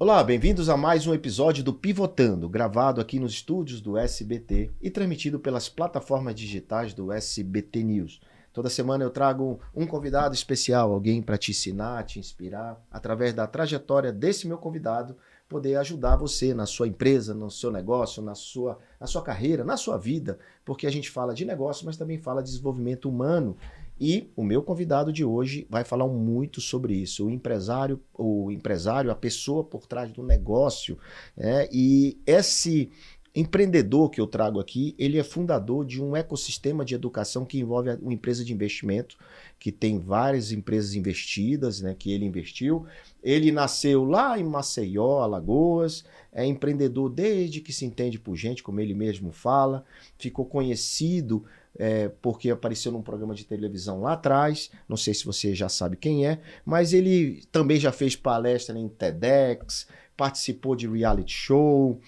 Olá, bem-vindos a mais um episódio do Pivotando, gravado aqui nos estúdios do SBT e transmitido pelas plataformas digitais do SBT News. Toda semana eu trago um convidado especial, alguém para te ensinar, te inspirar, através da trajetória desse meu convidado, poder ajudar você na sua empresa, no seu negócio, na sua carreira, na sua vida, porque a gente fala de negócio, mas também fala de desenvolvimento humano. E o meu convidado de hoje vai falar muito sobre isso. O empresário, a pessoa por trás do negócio. E esse empreendedor que eu trago aqui, ele é fundador de um ecossistema de educação que envolve uma empresa de investimento, que tem várias empresas investidas, né, que ele investiu. Ele nasceu lá em Maceió, Alagoas, é empreendedor desde que se entende por gente, como ele mesmo fala, ficou conhecido porque apareceu num programa de televisão lá atrás, não sei se você já sabe quem é, mas ele também já fez palestra em TEDx, participou de reality show,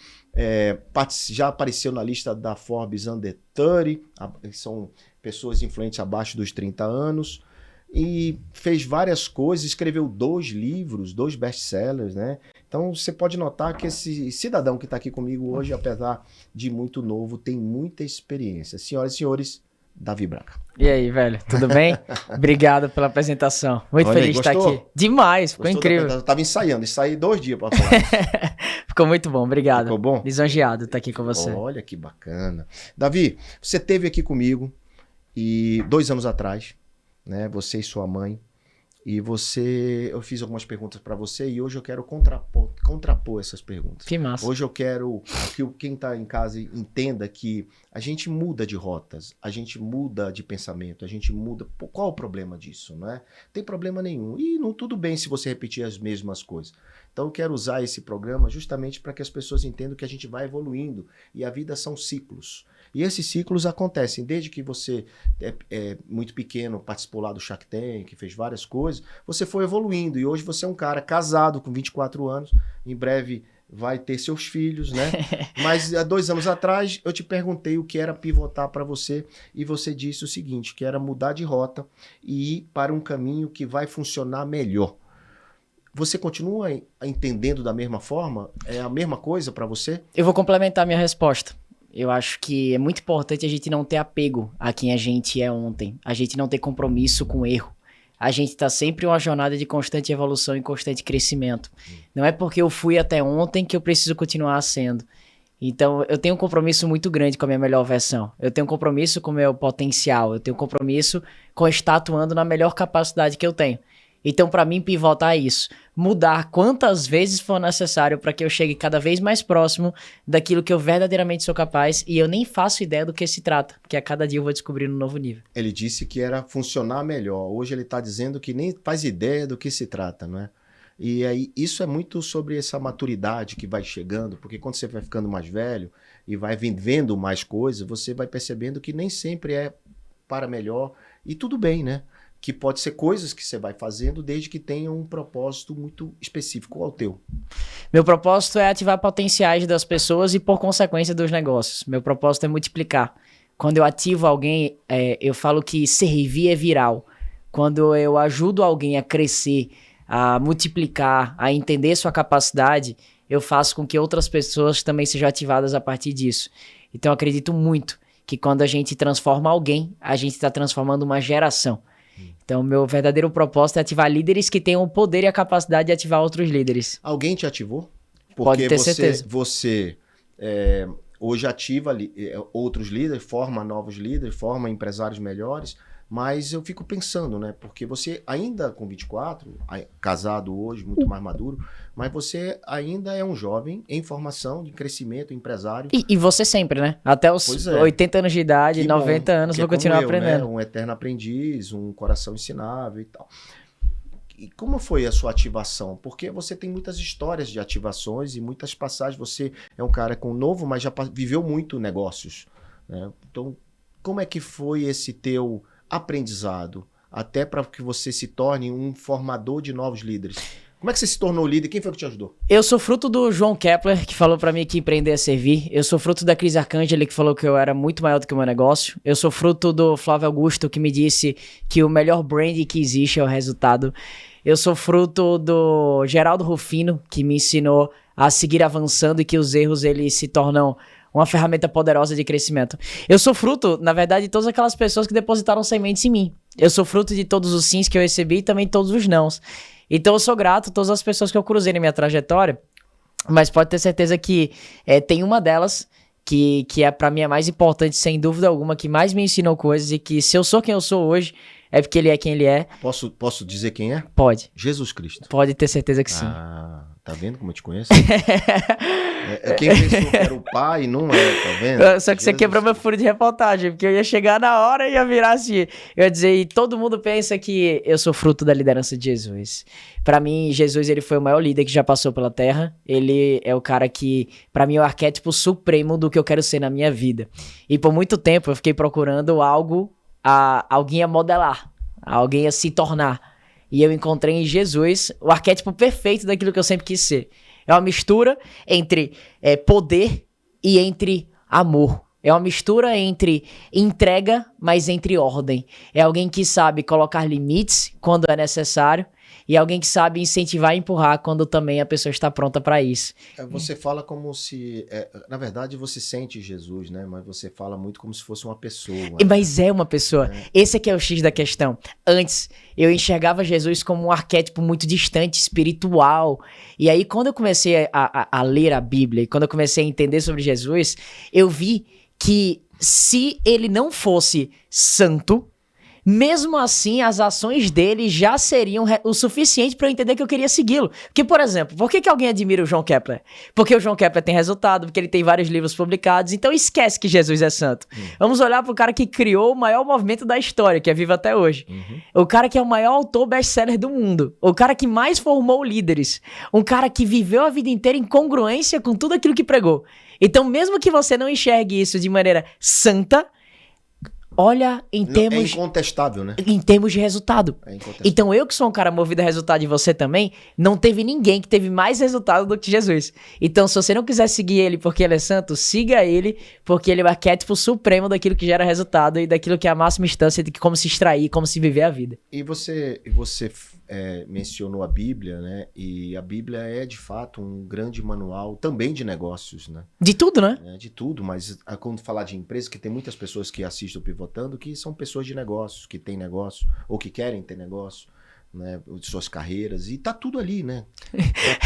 já apareceu na lista da Forbes Under 30, são pessoas influentes abaixo dos 30 anos, e fez várias coisas, escreveu 2 livros, 2 best-sellers, né? Então você pode notar que esse cidadão que está aqui comigo hoje, apesar de muito novo, tem muita experiência. Senhoras e senhores, Davi Branca. E aí, velho, tudo bem? Obrigado pela apresentação. Muito Olha aí, feliz de estar gostou? aqui. Demais, ficou Gostou incrível. Eu tava ensaiando, ensaiei 2 dias para falar. Ficou muito bom, obrigado. Ficou bom? Lisonjeado estar aqui com você. Olha que bacana. Davi, você esteve aqui comigo e 2 anos atrás, né? Você e sua mãe. E eu fiz algumas perguntas para você e hoje eu quero contrapor essas perguntas. Que massa. Hoje eu quero que quem está em casa entenda que a gente muda de rotas, a gente muda de pensamento, a gente muda. Qual o problema disso, não é? Não tem problema nenhum. E não tudo bem se você repetir as mesmas coisas. Então eu quero usar esse programa justamente para que as pessoas entendam que a gente vai evoluindo e a vida são ciclos. E esses ciclos acontecem desde que você é muito pequeno, participou lá do Shark Tank, fez várias coisas, você foi evoluindo e hoje você é um cara casado com 24 anos, em breve vai ter seus filhos, né? Mas há 2 anos atrás eu te perguntei o que era pivotar para você e você disse o seguinte, que era mudar de rota e ir para um caminho que vai funcionar melhor. Você continua entendendo da mesma forma? É a mesma coisa para você? Eu vou complementar minha resposta. Eu acho que é muito importante a gente não ter apego a quem a gente é ontem. A gente não ter compromisso com o erro. A gente tá sempre em uma jornada de constante evolução e constante crescimento. Não é porque eu fui até ontem que eu preciso continuar sendo. Então, eu tenho um compromisso muito grande com a minha melhor versão. Eu tenho um compromisso com o meu potencial. Eu tenho um compromisso com estar atuando na melhor capacidade que eu tenho. Então, para mim, pivotar é isso. Mudar quantas vezes for necessário para que eu chegue cada vez mais próximo daquilo que eu verdadeiramente sou capaz e eu nem faço ideia do que se trata, porque a cada dia eu vou descobrindo um novo nível. Ele disse que era funcionar melhor. Hoje ele está dizendo que nem faz ideia do que se trata, não é? E aí, isso é muito sobre essa maturidade que vai chegando, porque quando você vai ficando mais velho e vai vendo mais coisas, você vai percebendo que nem sempre é para melhor e tudo bem, né? Que pode ser coisas que você vai fazendo desde que tenha um propósito muito específico. Qual é o teu? Meu propósito é ativar potenciais das pessoas e, por consequência, dos negócios. Meu propósito é multiplicar. Quando eu ativo alguém, eu falo que servir é viral. Quando eu ajudo alguém a crescer, a multiplicar, a entender sua capacidade, eu faço com que outras pessoas também sejam ativadas a partir disso. Então, eu acredito muito que quando a gente transforma alguém, a gente está transformando uma geração. Então, meu verdadeiro propósito é ativar líderes que tenham o poder e a capacidade de ativar outros líderes. Alguém te ativou? Porque Pode ter certeza. Você hoje ativa outros líderes, forma novos líderes, forma empresários melhores, mas eu fico pensando, né? Porque você ainda com 24, casado hoje, muito mais maduro, mas você ainda é um jovem em formação, de crescimento, empresário. E você sempre, né? Até os 80 anos de idade, Que 90 bom, anos, vou continuar aprendendo. Né? Um eterno aprendiz, um coração ensinável e tal. E como foi a sua ativação? Porque você tem muitas histórias de ativações e muitas passagens. Você é um cara novo, mas já viveu muito negócios, né? Então, como é que foi esse teu aprendizado? Até para que você se torne um formador de novos líderes. Como é que você se tornou líder? Quem foi que te ajudou? Eu sou fruto do João Kepler, que falou pra mim que empreender é servir. Eu sou fruto da Cris Arcangeli, que falou que eu era muito maior do que o meu negócio. Eu sou fruto do Flávio Augusto, que me disse que o melhor brand que existe é o resultado. Eu sou fruto do Geraldo Rufino, que me ensinou a seguir avançando e que os erros eles se tornam uma ferramenta poderosa de crescimento. Eu sou fruto, na verdade, de todas aquelas pessoas que depositaram sementes em mim. Eu sou fruto de todos os sims que eu recebi e também todos os nãos. Então eu sou grato a todas as pessoas que eu cruzei na minha trajetória, mas pode ter certeza que tem uma delas que é pra mim a mais importante, sem dúvida alguma, que mais me ensinou coisas e que se eu sou quem eu sou hoje, é porque ele é quem ele é. Posso dizer quem é? Pode. Jesus Cristo. Pode ter certeza que sim. Ah, tá vendo como eu te conheço? Quem pensou que era o pai, não é, tá vendo? Só que você quebrou meu furo de reportagem, porque eu ia chegar na hora e ia virar assim. Eu ia dizer, e todo mundo pensa que eu sou fruto da liderança de Jesus. Pra mim, Jesus, ele foi o maior líder que já passou pela Terra. Ele é o cara que, pra mim, é o arquétipo supremo do que eu quero ser na minha vida. E por muito tempo eu fiquei procurando alguém a modelar, alguém a se tornar. E eu encontrei em Jesus o arquétipo perfeito daquilo que eu sempre quis ser. É uma mistura entre poder e entre amor. É uma mistura entre entrega, mas entre ordem. É alguém que sabe colocar limites quando é necessário e alguém que sabe incentivar e empurrar quando também a pessoa está pronta para isso. Você fala como se... na verdade, você sente Jesus, né? Mas você fala muito como se fosse uma pessoa. Né? Mas é uma pessoa. Esse aqui é o X da questão. Antes, eu enxergava Jesus como um arquétipo muito distante, espiritual. E aí, quando eu comecei a ler a Bíblia, e quando eu comecei a entender sobre Jesus, eu vi que se ele não fosse santo, mesmo assim, as ações dele já seriam o suficiente para eu entender que eu queria segui-lo. Porque, por exemplo, por que alguém admira o João Kepler? Porque o João Kepler tem resultado, porque ele tem vários livros publicados, então esquece que Jesus é santo. Vamos olhar para o cara que criou o maior movimento da história, que é vivo até hoje. O cara que é o maior autor best-seller do mundo. O cara que mais formou líderes. Um cara que viveu a vida inteira em congruência com tudo aquilo que pregou. Então, mesmo que você não enxergue isso de maneira santa, olha em termos... É incontestável, né? Em termos de resultado. Então eu que sou um cara movido a resultado e você também, não teve ninguém que teve mais resultado do que Jesus. Então se você não quiser seguir ele porque ele é santo, siga ele porque ele é o arquétipo supremo daquilo que gera resultado e daquilo que é a máxima instância de como se extrair, como se viver a vida. E você mencionou a Bíblia, né? E a Bíblia é de fato um grande manual também de negócios, né? De tudo, né? De tudo, mas quando falar de empresa, que tem muitas pessoas que assistem o Pivotando que são pessoas de negócios, que têm negócio ou que querem ter negócio, né? De suas carreiras, e tá tudo ali, né?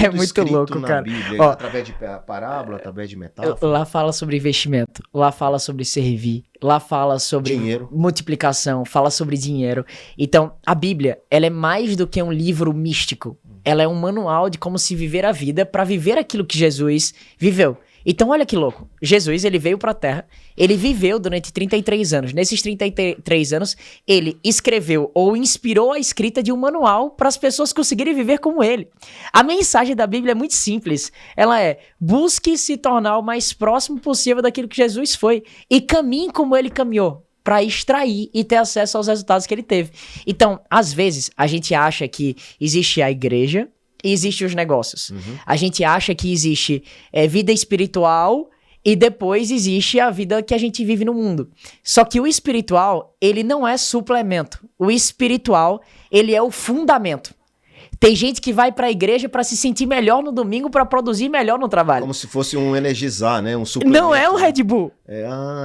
É muito louco, cara. Bíblia, através de parábola, através de metáfora. Lá fala sobre investimento, lá fala sobre servir, lá fala sobre dinheiro, multiplicação, fala sobre dinheiro. Então, a Bíblia, ela é mais do que um livro místico. Ela é um manual de como se viver a vida para viver aquilo que Jesus viveu. Então, olha que louco. Jesus, ele veio pra Terra, ele viveu durante 33 anos. Nesses 33 anos, ele escreveu ou inspirou a escrita de um manual para as pessoas conseguirem viver como ele. A mensagem da Bíblia é muito simples. Ela é: busque se tornar o mais próximo possível daquilo que Jesus foi e caminhe como ele caminhou, para extrair e ter acesso aos resultados que ele teve. Então, às vezes, a gente acha que existe a igreja e existem os negócios. A gente acha que existe vida espiritual e depois existe a vida que a gente vive no mundo. Só que o espiritual, ele não é suplemento. O espiritual, ele é o fundamento. Tem gente que vai pra igreja pra se sentir melhor no domingo, pra produzir melhor no trabalho. Como se fosse um energizar, né? Um suplemento. Não é um Red Bull.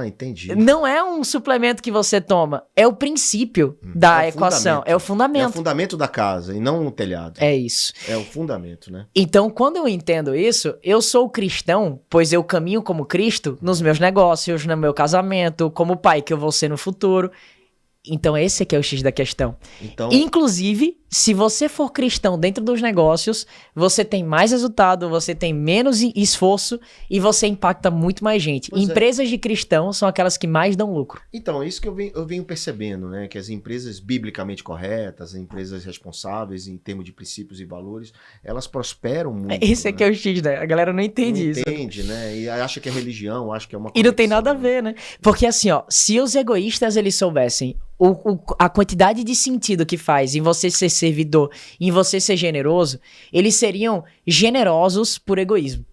Entendi. Não é um suplemento que você toma. É o princípio da equação. É o fundamento. É o fundamento da casa e não o telhado. É isso. É o fundamento, né? Então, quando eu entendo isso, eu sou cristão, pois eu caminho como Cristo nos meus negócios, no meu casamento, como pai que eu vou ser no futuro. Então esse aqui é o X da questão. Então... Inclusive, se você for cristão dentro dos negócios, você tem mais resultado, você tem menos esforço e você impacta muito mais gente. Empresas de cristão são aquelas que mais dão lucro. Então, é isso que eu venho percebendo, né? Que as empresas biblicamente corretas, as empresas responsáveis em termos de princípios e valores, elas prosperam muito. Esse aqui é o X, né? A galera não entende isso. Não entende, né? E acha que é religião, acha que é uma conexão, e não tem nada a ver, né? Porque assim, se os egoístas eles soubessem a quantidade de sentido que faz em você ser servidor, em você ser generoso, eles seriam generosos por egoísmo.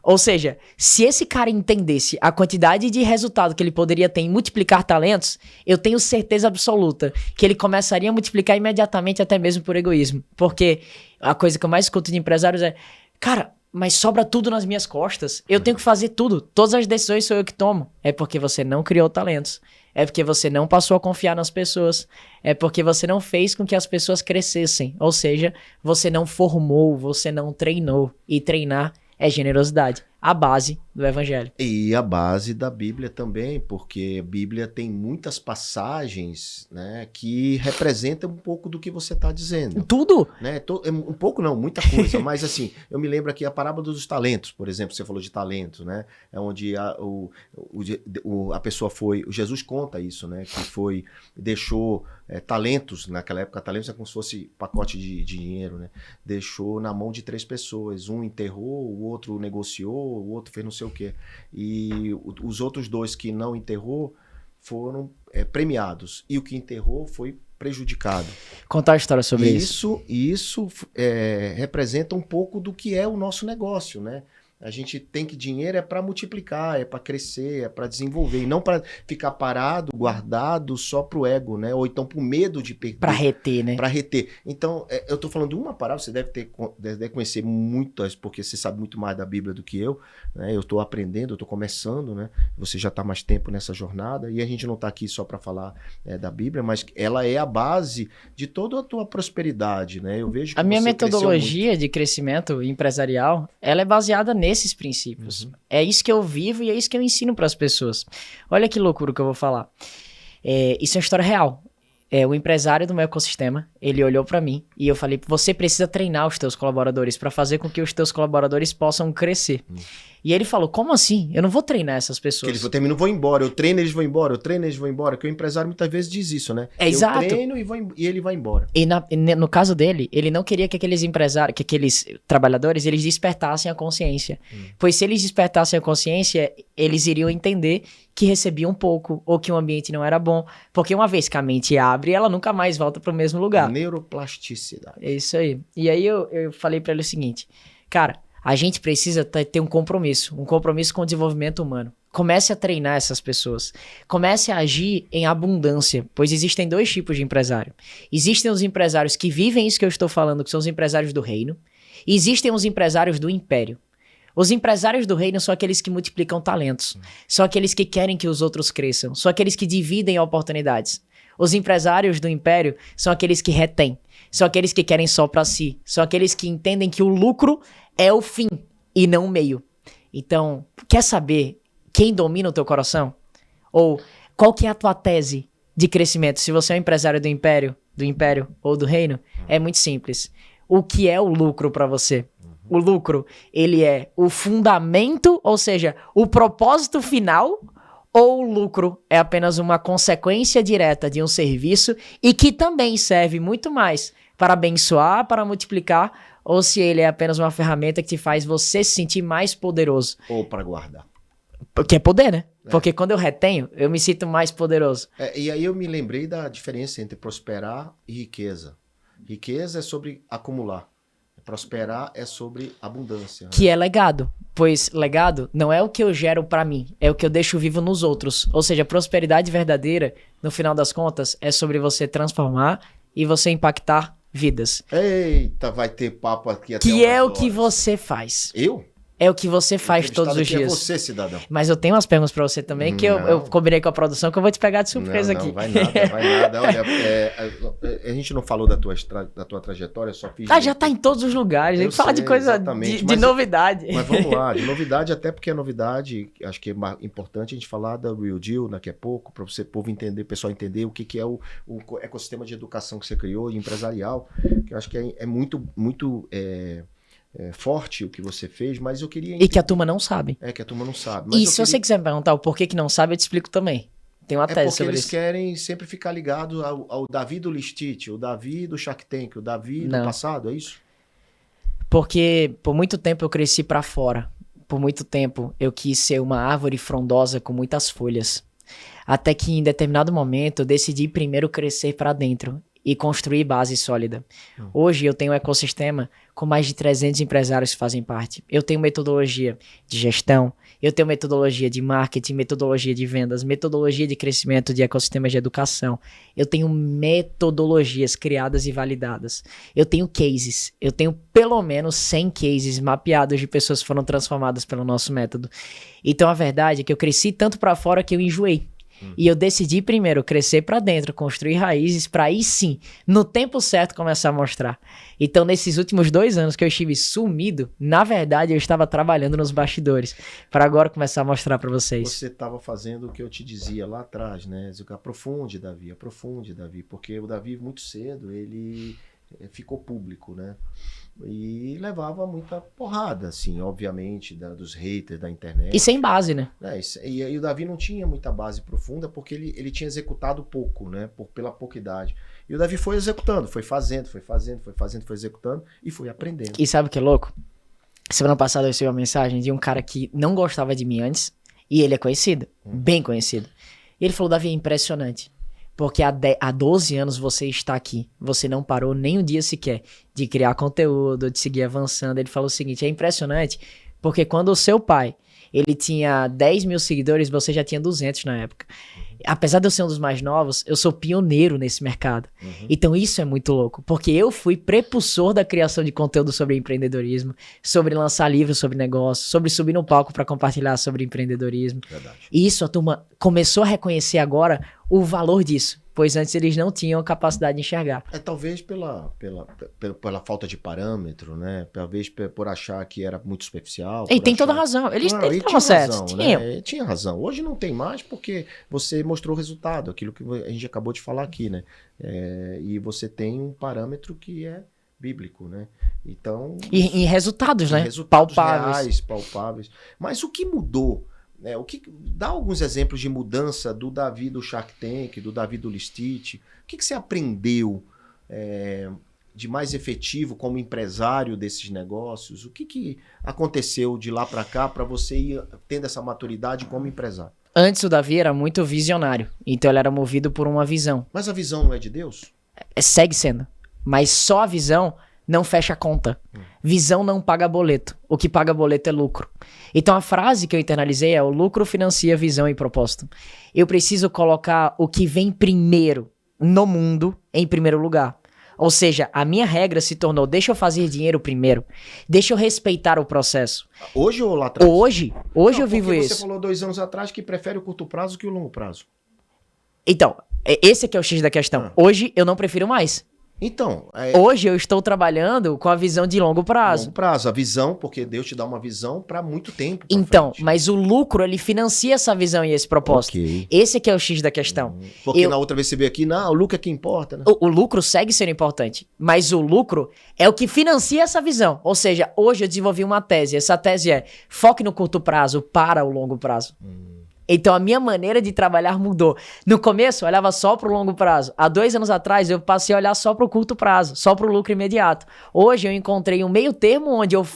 Ou seja, se esse cara entendesse a quantidade de resultado que ele poderia ter em multiplicar talentos, eu tenho certeza absoluta que ele começaria a multiplicar imediatamente até mesmo por egoísmo. Porque a coisa que eu mais escuto de empresários é, cara, mas sobra tudo nas minhas costas. Eu tenho que fazer tudo. Todas as decisões sou eu que tomo. É porque você não criou talentos. É porque você não passou a confiar nas pessoas. É porque você não fez com que as pessoas crescessem. Ou seja, você não formou, você não treinou. E treinar é generosidade, a base do evangelho. E a base da Bíblia também, porque a Bíblia tem muitas passagens, né, que representam um pouco do que você está dizendo. Tudo? Né? Um pouco não, muita coisa, mas assim, eu me lembro aqui a parábola dos talentos, por exemplo, você falou de talentos, né? É onde a pessoa foi, o Jesus conta isso, né? Que deixou talentos, naquela época talentos é como se fosse pacote de dinheiro, né? Deixou na mão de 3 pessoas, um enterrou, o outro negociou, o outro fez não sei o quê. E os outros 2 que não enterrou foram premiados, e o que enterrou foi prejudicado. Contar a história sobre isso. Isso representa um pouco do que é o nosso negócio, né? A gente tem que dinheiro é para multiplicar, é para crescer, é para desenvolver, e não para ficar parado, guardado só pro ego, né? Ou então pro medo de perder. Para reter, né? Para reter. Então, eu tô falando de uma parábola, você deve conhecer muitas, porque você sabe muito mais da Bíblia do que eu, né? Eu tô aprendendo, eu tô começando, né? Você já tá mais tempo nessa jornada, e a gente não tá aqui só para falar da Bíblia, mas ela é a base de toda a tua prosperidade, né? Eu vejo que a minha metodologia de crescimento empresarial, ela é baseada nesses princípios. Uhum. É isso que eu vivo e é isso que eu ensino para as pessoas. Olha que loucura que eu vou falar. Isso é uma história real. O empresário do meu ecossistema, ele olhou para mim e eu falei, você precisa treinar os teus colaboradores para fazer com que os teus colaboradores possam crescer. E ele falou, como assim? Eu não vou treinar essas pessoas. Porque eles terminam, vão embora, eu treino, eles vão embora, eu treino, eles vão embora. Que o empresário muitas vezes diz isso, né? Exato. Eu treino e ele vai embora. E no caso dele, ele não queria que aqueles empresários, que aqueles trabalhadores, eles despertassem a consciência. Pois se eles despertassem a consciência, eles iriam entender que recebiam pouco ou que o ambiente não era bom. Porque uma vez que a mente abre, ela nunca mais volta para o mesmo lugar. Neuroplasticidade. É isso aí. E aí eu falei para ele o seguinte, cara, a gente precisa ter um compromisso com o desenvolvimento humano. Comece a treinar essas pessoas. Comece a agir em abundância, pois existem 2 tipos de empresário. Existem os empresários que vivem isso que eu estou falando, que são os empresários do reino. E existem os empresários do império. Os empresários do reino são aqueles que multiplicam talentos. São aqueles que querem que os outros cresçam. São aqueles que dividem oportunidades. Os empresários do império são aqueles que retêm. São aqueles que querem só para si. São aqueles que entendem que o lucro é o fim e não o meio. Então, quer saber quem domina o teu coração? Ou qual que é a tua tese de crescimento? Se você é um empresário do império ou do reino, é muito simples. O que é o lucro para você? O lucro, ele é o fundamento, ou seja, o propósito final, ou o lucro é apenas uma consequência direta de um serviço e que também serve muito mais para abençoar, para multiplicar, ou se ele é apenas uma ferramenta que te faz você se sentir mais poderoso. Ou para guardar. Porque é poder, né? Porque quando eu retenho, eu me sinto mais poderoso. E aí eu me lembrei da diferença entre prosperar e riqueza. Riqueza é sobre acumular. Prosperar é sobre abundância. Que é legado. Pois legado não é o que eu gero pra mim, é o que eu deixo vivo nos outros. Ou seja, prosperidade verdadeira, no final das contas, é sobre você transformar e você impactar vidas. Eita, vai ter papo aqui até que é o que você faz. Eu? É o que você faz todos os dias. É você, cidadão. Mas eu tenho umas perguntas pra você também, que eu combinei com a produção, que eu vou te pegar de surpresa aqui. Não, vai nada. Olha, a gente não falou da tua trajetória, só fiz... já tá em todos os lugares. A gente fala de coisa de novidade. Mas vamos lá, de novidade, até porque a novidade, acho que é importante a gente falar da Real Deal daqui a pouco, para você, povo entender, o pessoal entender o que é o ecossistema de educação que você criou, de empresarial, que eu acho que é muito forte o que você fez, mas eu queria... E que a turma não sabe. Que a turma não sabe. Mas você quiser me perguntar o porquê que não sabe, eu te explico também. Tem uma tese sobre isso. Porque eles querem sempre ficar ligados ao Davi do Listite, o Davi do Shark Tank, o Davi do passado, é isso? Porque por muito tempo eu cresci pra fora. Por muito tempo eu quis ser uma árvore frondosa com muitas folhas. Até que em determinado momento eu decidi primeiro crescer pra dentro. e construir base sólida. Hoje eu tenho um ecossistema com mais de 300 empresários que fazem parte. Eu tenho metodologia de gestão, eu tenho metodologia de marketing, metodologia de vendas, metodologia de crescimento de ecossistemas de educação. Eu tenho metodologias criadas e validadas. Eu tenho cases. Eu tenho pelo menos 100 cases mapeados de pessoas que foram transformadas pelo nosso método. Então a verdade é que eu cresci tanto para fora que eu enjoei. E eu decidi primeiro crescer pra dentro, construir raízes, pra aí sim, no tempo certo, começar a mostrar. Então, nesses últimos 2 anos que eu estive sumido, na verdade, eu estava trabalhando nos bastidores, para agora começar a mostrar pra vocês. Você estava fazendo o que eu te dizia lá atrás, né? Aprofunde, Davi, porque o Davi, muito cedo, ele ficou público, né? E levava muita porrada, assim, obviamente, dos haters da internet. E sem base, né? E o Davi não tinha muita base profunda porque ele tinha executado pouco, né? Pela pouca idade. E o Davi foi executando, foi fazendo, foi executando e foi aprendendo. E sabe o que é louco? Semana passada eu recebi uma mensagem de um cara que não gostava de mim antes, e ele é conhecido, bem conhecido. E ele falou, Davi, é impressionante. Porque há 12 anos você está aqui. Você não parou nem um dia sequer de criar conteúdo, de seguir avançando. Ele falou o seguinte, é impressionante, porque quando o seu pai, ele tinha 10 mil seguidores, você já tinha 200 na época. Apesar de eu ser um dos mais novos, eu sou pioneiro nesse mercado. Então isso é muito louco, porque eu fui prepulsor da criação de conteúdo sobre empreendedorismo, sobre lançar livros sobre negócio, sobre subir no palco para compartilhar sobre empreendedorismo. Verdade. E isso a turma começou a reconhecer agora o valor disso, pois antes eles não tinham a capacidade de enxergar. Talvez pela falta de parâmetro, né? Talvez por achar que era muito superficial. E tem toda razão. Eles estavam certos. Né? Tinha razão. Hoje não tem mais porque você mostrou o resultado, aquilo que a gente acabou de falar aqui, né? E você tem um parâmetro que é bíblico, né? Então... E resultados, né? Resultados reais, palpáveis. Mas o que mudou? Dá alguns exemplos de mudança do Davi do Shark Tank, do Davi do Listite. O que você aprendeu de mais efetivo como empresário desses negócios? O que aconteceu de lá para cá para você ir tendo essa maturidade como empresário? Antes o Davi era muito visionário, então ele era movido por uma visão. Mas a visão não é de Deus? Segue sendo. Mas só a visão não fecha a conta. Visão não paga boleto. O que paga boleto é lucro. Então a frase que eu internalizei é: o lucro financia visão e propósito. Eu preciso colocar o que vem primeiro no mundo em primeiro lugar. Ou seja, a minha regra se tornou: deixa eu fazer dinheiro primeiro. Deixa eu respeitar o processo. Hoje ou lá atrás? Hoje eu vivo isso. Você falou 2 anos atrás que prefere o curto prazo que o longo prazo. Então, esse aqui é o X da questão. Hoje eu não prefiro mais. Então... Hoje eu estou trabalhando com a visão de longo prazo. Longo prazo, a visão, porque Deus te dá uma visão para muito tempo. Então, mas o lucro, ele financia essa visão e esse propósito. Okay. Esse aqui é o X da questão. Porque na outra vez você veio aqui, não, o lucro é que importa, né? O lucro segue sendo importante, mas o lucro é o que financia essa visão. Ou seja, hoje eu desenvolvi uma tese. Essa tese é: foque no curto prazo para o longo prazo. Então a minha maneira de trabalhar mudou. No começo eu olhava só pro longo prazo. Há 2 anos atrás eu passei a olhar só pro curto prazo, só pro lucro imediato. Hoje eu encontrei um meio termo onde eu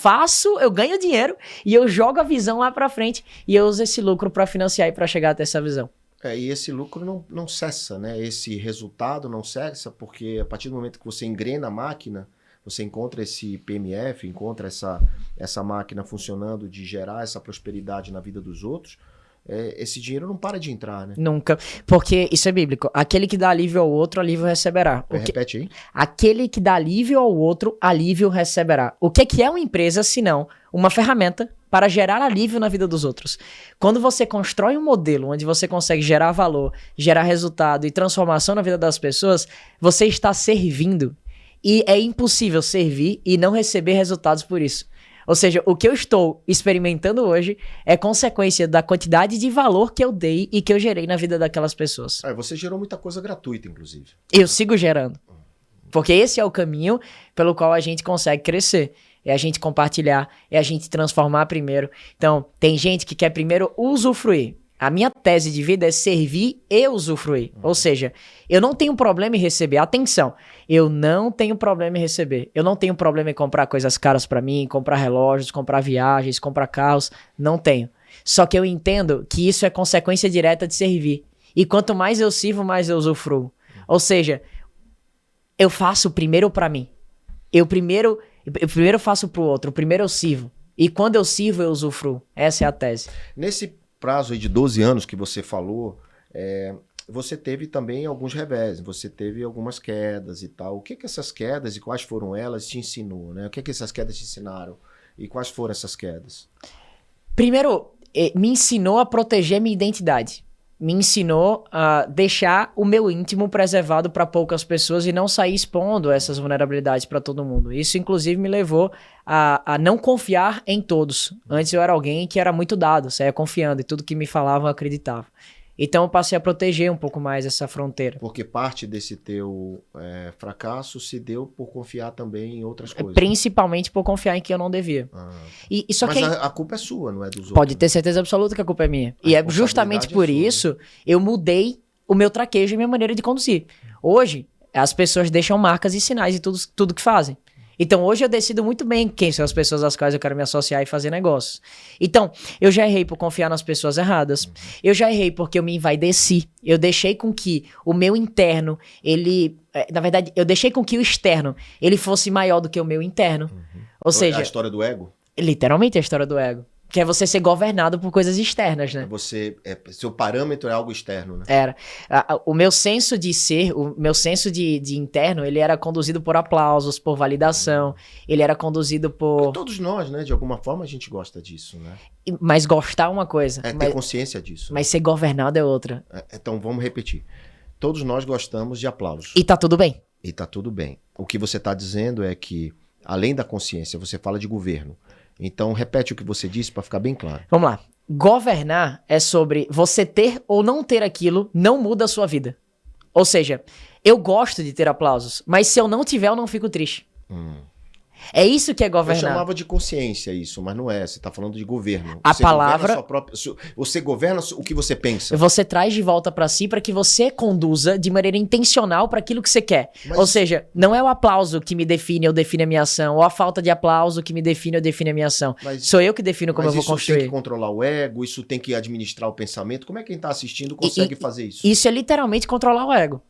ganho dinheiro e eu jogo a visão lá pra frente e eu uso esse lucro pra financiar e pra chegar até essa visão. E esse lucro não cessa, né? Esse resultado não cessa, porque a partir do momento que você engrena a máquina, você encontra esse PMF, encontra essa máquina funcionando de gerar essa prosperidade na vida dos outros, esse dinheiro não para de entrar, né? Nunca. Porque isso é bíblico. Aquele que dá alívio ao outro, alívio receberá. Repete aí. Aquele que dá alívio ao outro, alívio receberá. O que é uma empresa, senão uma ferramenta para gerar alívio na vida dos outros? Quando você constrói um modelo onde você consegue gerar valor, gerar resultado e transformação na vida das pessoas, você está servindo. E é impossível servir e não receber resultados por isso. Ou seja, o que eu estou experimentando hoje é consequência da quantidade de valor que eu dei e que eu gerei na vida daquelas pessoas. Você gerou muita coisa gratuita, inclusive. Eu sigo gerando. Porque esse é o caminho pelo qual a gente consegue crescer. É a gente compartilhar, é a gente transformar primeiro. Então, tem gente que quer primeiro usufruir. A minha tese de vida é servir e usufruir. Ou seja, eu não tenho problema em receber. Atenção, eu não tenho problema em receber. Eu não tenho problema em comprar coisas caras pra mim, comprar relógios, comprar viagens, comprar carros. Não tenho. Só que eu entendo que isso é consequência direta de servir. E quanto mais eu sirvo, mais eu usufruo. Ou seja, eu faço primeiro pra mim. Eu primeiro faço pro outro, primeiro eu sirvo. E quando eu sirvo, eu usufruo. Essa é a tese. Nesse prazo aí de 12 anos que você falou, você teve também alguns revés, você teve algumas quedas e tal. O que essas quedas e quais foram elas te ensinou, né? O que essas quedas te ensinaram e quais foram essas quedas? Primeiro, me ensinou a proteger minha identidade. Me ensinou a deixar o meu íntimo preservado para poucas pessoas e não sair expondo essas vulnerabilidades para todo mundo. Isso, inclusive, me levou a não confiar em todos. Antes eu era alguém que era muito dado, saía confiando e tudo que me falavam eu acreditava. Então eu passei a proteger um pouco mais essa fronteira. Porque parte desse teu fracasso se deu por confiar também em outras coisas. Principalmente por confiar em quem eu não devia. Só mas que a culpa é sua, não é dos outros. Pode ter certeza absoluta que a culpa é minha. E é justamente por isso eu mudei o meu traquejo e minha maneira de conduzir. Hoje, as pessoas deixam marcas e sinais em tudo que fazem. Então, hoje eu decido muito bem quem são as pessoas às quais eu quero me associar e fazer negócios. Então, eu já errei por confiar nas pessoas erradas. Eu já errei porque eu me envaideci. Eu deixei com que o meu interno, na verdade, eu deixei com que o externo, ele fosse maior do que o meu interno. Ou seja... A história do ego? Literalmente a história do ego. Que é você ser governado por coisas externas, né? Seu parâmetro é algo externo, né? Era. O meu senso de ser, o meu senso de interno, ele era conduzido por aplausos, por validação. Ele era conduzido por... Porque todos nós, né? De alguma forma a gente gosta disso, né? Mas gostar é uma coisa. Ter consciência disso. Mas ser governado é outra. Então vamos repetir. Todos nós gostamos de aplausos. E tá tudo bem. E tá tudo bem. O que você tá dizendo é que, além da consciência, você fala de governo. Então, repete o que você disse para ficar bem claro. Vamos lá. Governar é sobre você ter ou não ter aquilo, não muda a sua vida. Ou seja, eu gosto de ter aplausos, mas se eu não tiver, eu não fico triste. É isso que é governar. Eu chamava de consciência isso, mas não é. Você está falando de governo. A palavra... Você governa o que você pensa. Você traz de volta para si para que você conduza de maneira intencional para aquilo que você quer. Ou seja, não é o aplauso que me define ou define a minha ação, ou a falta de aplauso que me define ou define a minha ação. Sou eu que defino como eu vou construir. Isso tem que controlar o ego, isso tem que administrar o pensamento. Como é que quem está assistindo consegue fazer isso? Isso é literalmente controlar o ego.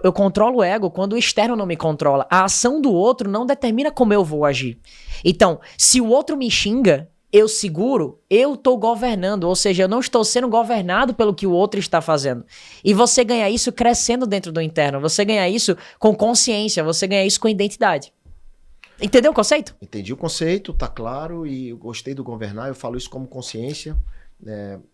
Eu controlo o ego quando o externo não me controla. A ação do outro não determina como eu vou agir. Então, se o outro me xinga, eu seguro, eu tô governando. Ou seja, eu não estou sendo governado pelo que o outro está fazendo. E você ganha isso crescendo dentro do interno. Você ganha isso com consciência. Você ganha isso com identidade. Entendeu o conceito? Entendi o conceito, tá claro. E eu gostei do governar. Eu falo isso como consciência.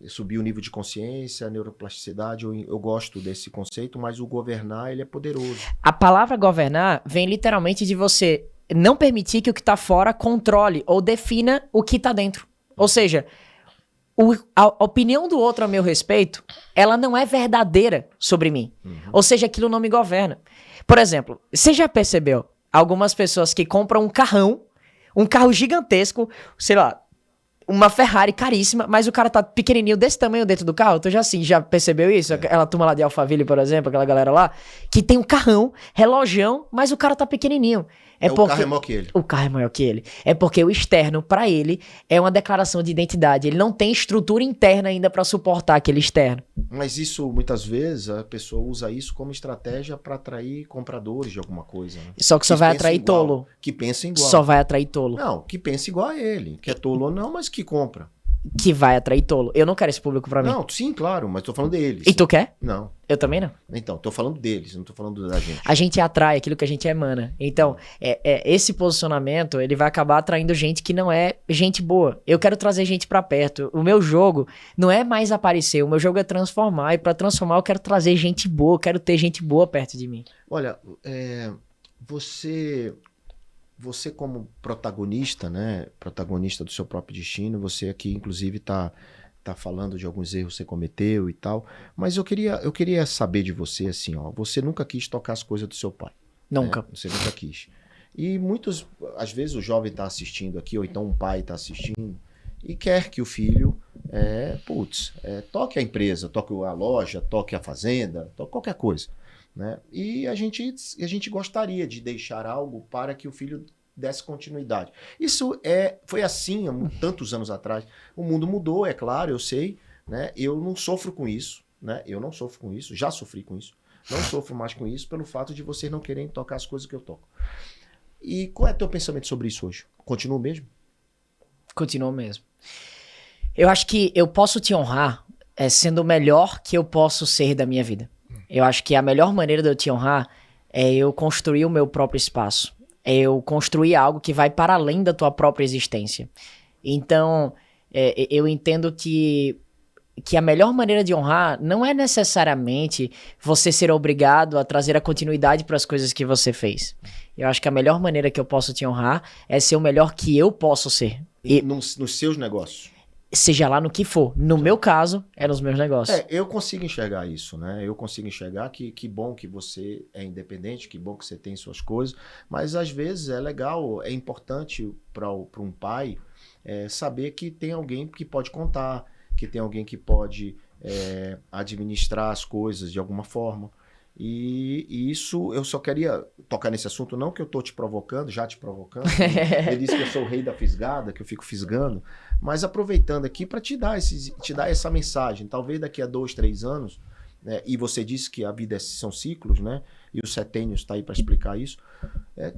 Subir o nível de consciência, neuroplasticidade, eu gosto desse conceito, mas o governar, ele é poderoso. A palavra governar vem literalmente de você não permitir que o que tá fora controle ou defina o que tá dentro. Ou seja, a opinião do outro a meu respeito, ela não é verdadeira sobre mim. Ou seja, aquilo não me governa. Por exemplo, você já percebeu algumas pessoas que compram um carro gigantesco, sei lá, uma Ferrari caríssima, mas o cara tá pequenininho desse tamanho dentro do carro? Tu já percebeu isso? Aquela turma lá de Alphaville, por exemplo, aquela galera lá, que tem um carrão, relojão, mas o cara tá pequenininho. O carro é maior que ele. O carro é maior que ele. É porque o externo, pra ele, é uma declaração de identidade. Ele não tem estrutura interna ainda pra suportar aquele externo. Mas isso, muitas vezes, a pessoa usa isso como estratégia pra atrair compradores de alguma coisa. Né? Só que só vai atrair tolo. Que pensa igual. Só vai atrair tolo. Não, que pensa igual a ele. Que é tolo ou não, mas que compra. Que vai atrair tolo. Eu não quero esse público pra mim. Não, sim, claro, mas tô falando deles. E tu quer? Não. Eu também não. Então, tô falando deles, não tô falando da gente. A gente atrai aquilo que a gente emana. Então, esse posicionamento, ele vai acabar atraindo gente que não é gente boa. Eu quero trazer gente pra perto. O meu jogo não é mais aparecer, o meu jogo é transformar. E pra transformar eu quero trazer gente boa, eu quero ter gente boa perto de mim. Olha, você como protagonista, né? Protagonista do seu próprio destino, você aqui, inclusive, tá falando de alguns erros que você cometeu e tal, mas eu queria saber de você, assim, ó, você nunca quis tocar as coisas do seu pai. Nunca. Né? Você nunca quis. E às vezes o jovem tá assistindo aqui, ou então um pai tá assistindo, e quer que o filho, toque a empresa, toque a loja, toque a fazenda, toque qualquer coisa. Né? E a gente gostaria de deixar algo para que o filho desse continuidade. Isso foi assim há tantos anos atrás. O mundo mudou, é claro, eu sei. Né? Eu não sofro com isso. Né? Eu não sofro com isso, já sofri com isso. Não sofro mais com isso pelo fato de vocês não querem tocar as coisas que eu toco. E qual é o teu pensamento sobre isso hoje? Continua o mesmo? Continua mesmo. Eu acho que eu posso te honrar sendo o melhor que eu posso ser da minha vida. Eu acho que a melhor maneira de eu te honrar é eu construir o meu próprio espaço. É eu construir algo que vai para além da tua própria existência. Então, eu entendo que a melhor maneira de honrar não é necessariamente você ser obrigado a trazer a continuidade para as coisas que você fez. Eu acho que a melhor maneira que eu posso te honrar é ser o melhor que eu posso ser. E Nos seus negócios? seja lá no que for. No meu caso, é nos meus negócios. Eu consigo enxergar isso, né? Eu consigo enxergar que bom que você é independente, que bom que você tem suas coisas, mas às vezes é legal, é importante para um pai saber que tem alguém que pode contar, que tem alguém que pode administrar as coisas de alguma forma. E isso, eu só queria tocar nesse assunto, não que eu tô te provocando, já te provocando. Ele disse que eu sou o rei da fisgada, que eu fico fisgando, mas aproveitando aqui para te dar essa mensagem. Talvez daqui a 2, 3 anos, né, e você disse que a vida são ciclos, né? E o Setênios está aí para explicar isso,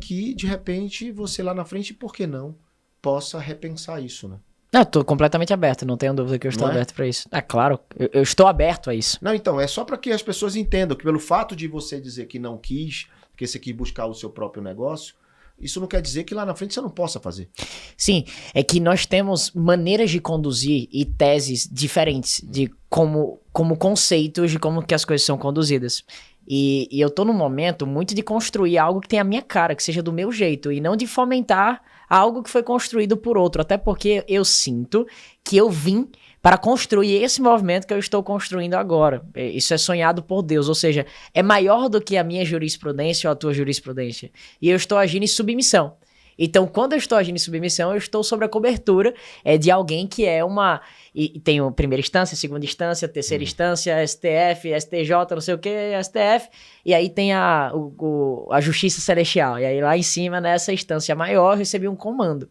que de repente você lá na frente, por que não, possa repensar isso, né? Eu tô completamente aberto, não tenho dúvida que eu estou Não é? aberto para isso. É claro, eu estou aberto a isso. Não, então, é só para que as pessoas entendam que pelo fato de você dizer que não quis, que você quis buscar o seu próprio negócio, isso não quer dizer que lá na frente você não possa fazer. Sim, é que nós temos maneiras de conduzir e teses diferentes de como conceitos de como que as coisas são conduzidas. E eu tô num momento muito de construir algo que tenha a minha cara, que seja do meu jeito, e não de fomentar algo que foi construído por outro. Até porque eu sinto que eu vim para construir esse movimento que eu estou construindo agora. Isso é sonhado por Deus, ou seja, é maior do que a minha jurisprudência ou a tua jurisprudência. E eu estou agindo em submissão. Então, quando eu estou agindo em submissão, eu estou sob a cobertura de alguém que é uma... E tem a primeira instância, segunda instância, terceira instância, STF, STJ, não sei o que, STF, e aí tem a Justiça Celestial. E aí lá em cima, nessa instância maior, eu recebi um comando.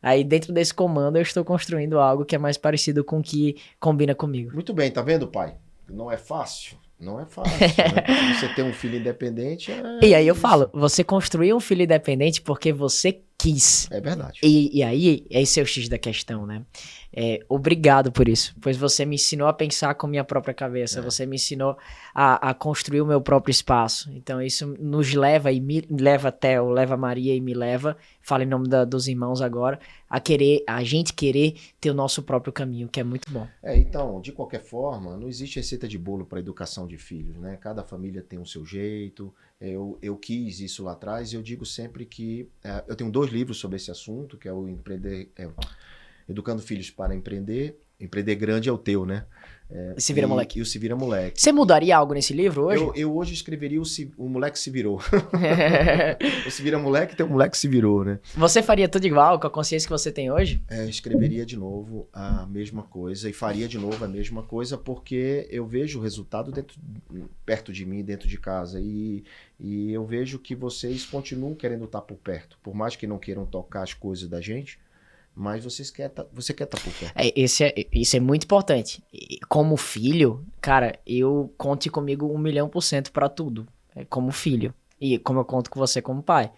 Aí dentro desse comando eu estou construindo algo que é mais parecido com o que combina comigo. Muito bem, tá vendo, pai? Não é fácil. Não é fácil, né? Se você tem um filho independente... E aí eu isso. falo, você construiu um filho independente porque você quis. É verdade. E aí, esse é o X da questão, né? Obrigado por isso, pois você me ensinou a pensar com minha própria cabeça, você me ensinou a construir o meu próprio espaço. Então isso nos leva e me leva até, ou leva a Maria e me leva, fala em nome dos irmãos agora, a gente querer ter o nosso próprio caminho, que é muito bom. Então, de qualquer forma, não existe receita de bolo para educação de filhos, né? Cada família tem o seu jeito. Eu quis isso lá atrás e eu digo sempre que... eu tenho 2 livros sobre esse assunto, que é o Educando Filhos para Empreender. Empreender grande é o teu, né? Se Vira Moleque. E o Se Vira Moleque. Você mudaria algo nesse livro hoje? Eu hoje escreveria o Moleque Se Virou. O Se Vira Moleque tem o Moleque Se Virou, né? Você faria tudo igual com a consciência que você tem hoje? Escreveria de novo a mesma coisa e faria de novo a mesma coisa porque eu vejo o resultado perto de mim, dentro de casa. E eu vejo que vocês continuam querendo estar por perto. Por mais que não queiram tocar as coisas da gente, mas você quer estar por perto. Isso é muito importante. Como filho, cara, conte comigo 1.000.000% pra tudo. Como filho. E como eu conto com você como pai.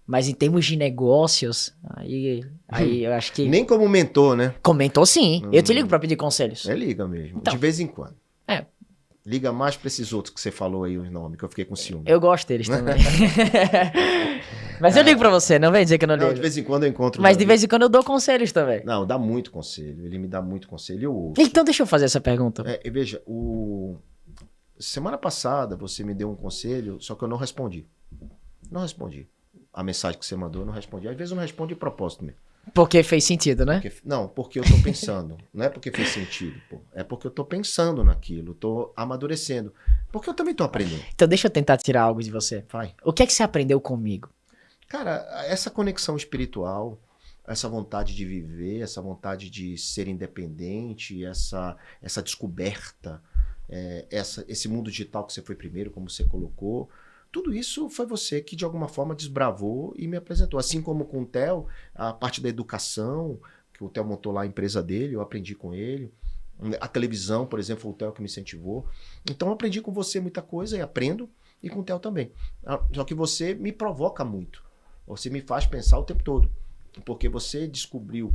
Mas em termos de negócios, aí eu acho que... Nem como mentor, né? Comentou sim. Eu te ligo pra pedir conselhos. Liga mesmo. Então. De vez em quando. É. Liga mais pra esses outros que você falou aí, os nomes, que eu fiquei com ciúme. Eu gosto deles também. Mas eu ligo pra você, não vem dizer que eu não ligo. Não, de vez em quando eu encontro... Mas de vez em quando eu dou conselhos também. Não, dá muito conselho. Ele me dá muito conselho e eu ouço. Então deixa eu fazer essa pergunta. Veja, semana passada você me deu um conselho, só que eu não respondi. Não respondi. A mensagem que você mandou, eu não respondi. Às vezes eu não respondo de propósito mesmo. Porque fez sentido, né? Porque eu tô pensando. Não é porque fez sentido, pô. É porque eu tô pensando naquilo, tô amadurecendo. Porque eu também tô aprendendo. Então deixa eu tentar tirar algo de você. Vai. O que é que você aprendeu comigo? Cara, essa conexão espiritual, essa vontade de viver, essa vontade de ser independente, essa descoberta, esse mundo digital que você foi primeiro, como você colocou, tudo isso foi você que de alguma forma desbravou e me apresentou. Assim como com o Theo, a parte da educação, que o Theo montou lá a empresa dele, eu aprendi com ele. A televisão, por exemplo, foi o Theo que me incentivou. Então eu aprendi com você muita coisa e aprendo, e com o Theo também. Só que você me provoca muito. Você me faz pensar o tempo todo. Porque você descobriu,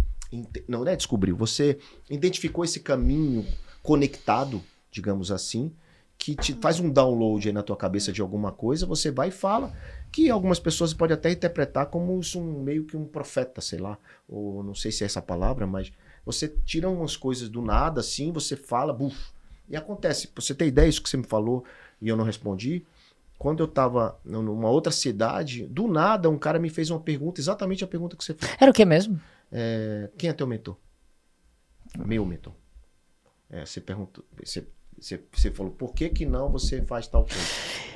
não é descobriu, você identificou esse caminho conectado, digamos assim, que te faz um download aí na tua cabeça de alguma coisa, você vai e fala, que algumas pessoas podem até interpretar como meio que um profeta, sei lá, ou não sei se é essa palavra, mas você tira umas coisas do nada, assim, você fala, buf, e acontece. Pra você ter ideia, isso que você me falou e eu não respondi, quando eu tava numa outra cidade, do nada um cara me fez uma pergunta, exatamente a pergunta que você fez. Era o que mesmo? Quem é teu mentor? Meu mentor. Você perguntou, você falou, por que não você faz tal coisa?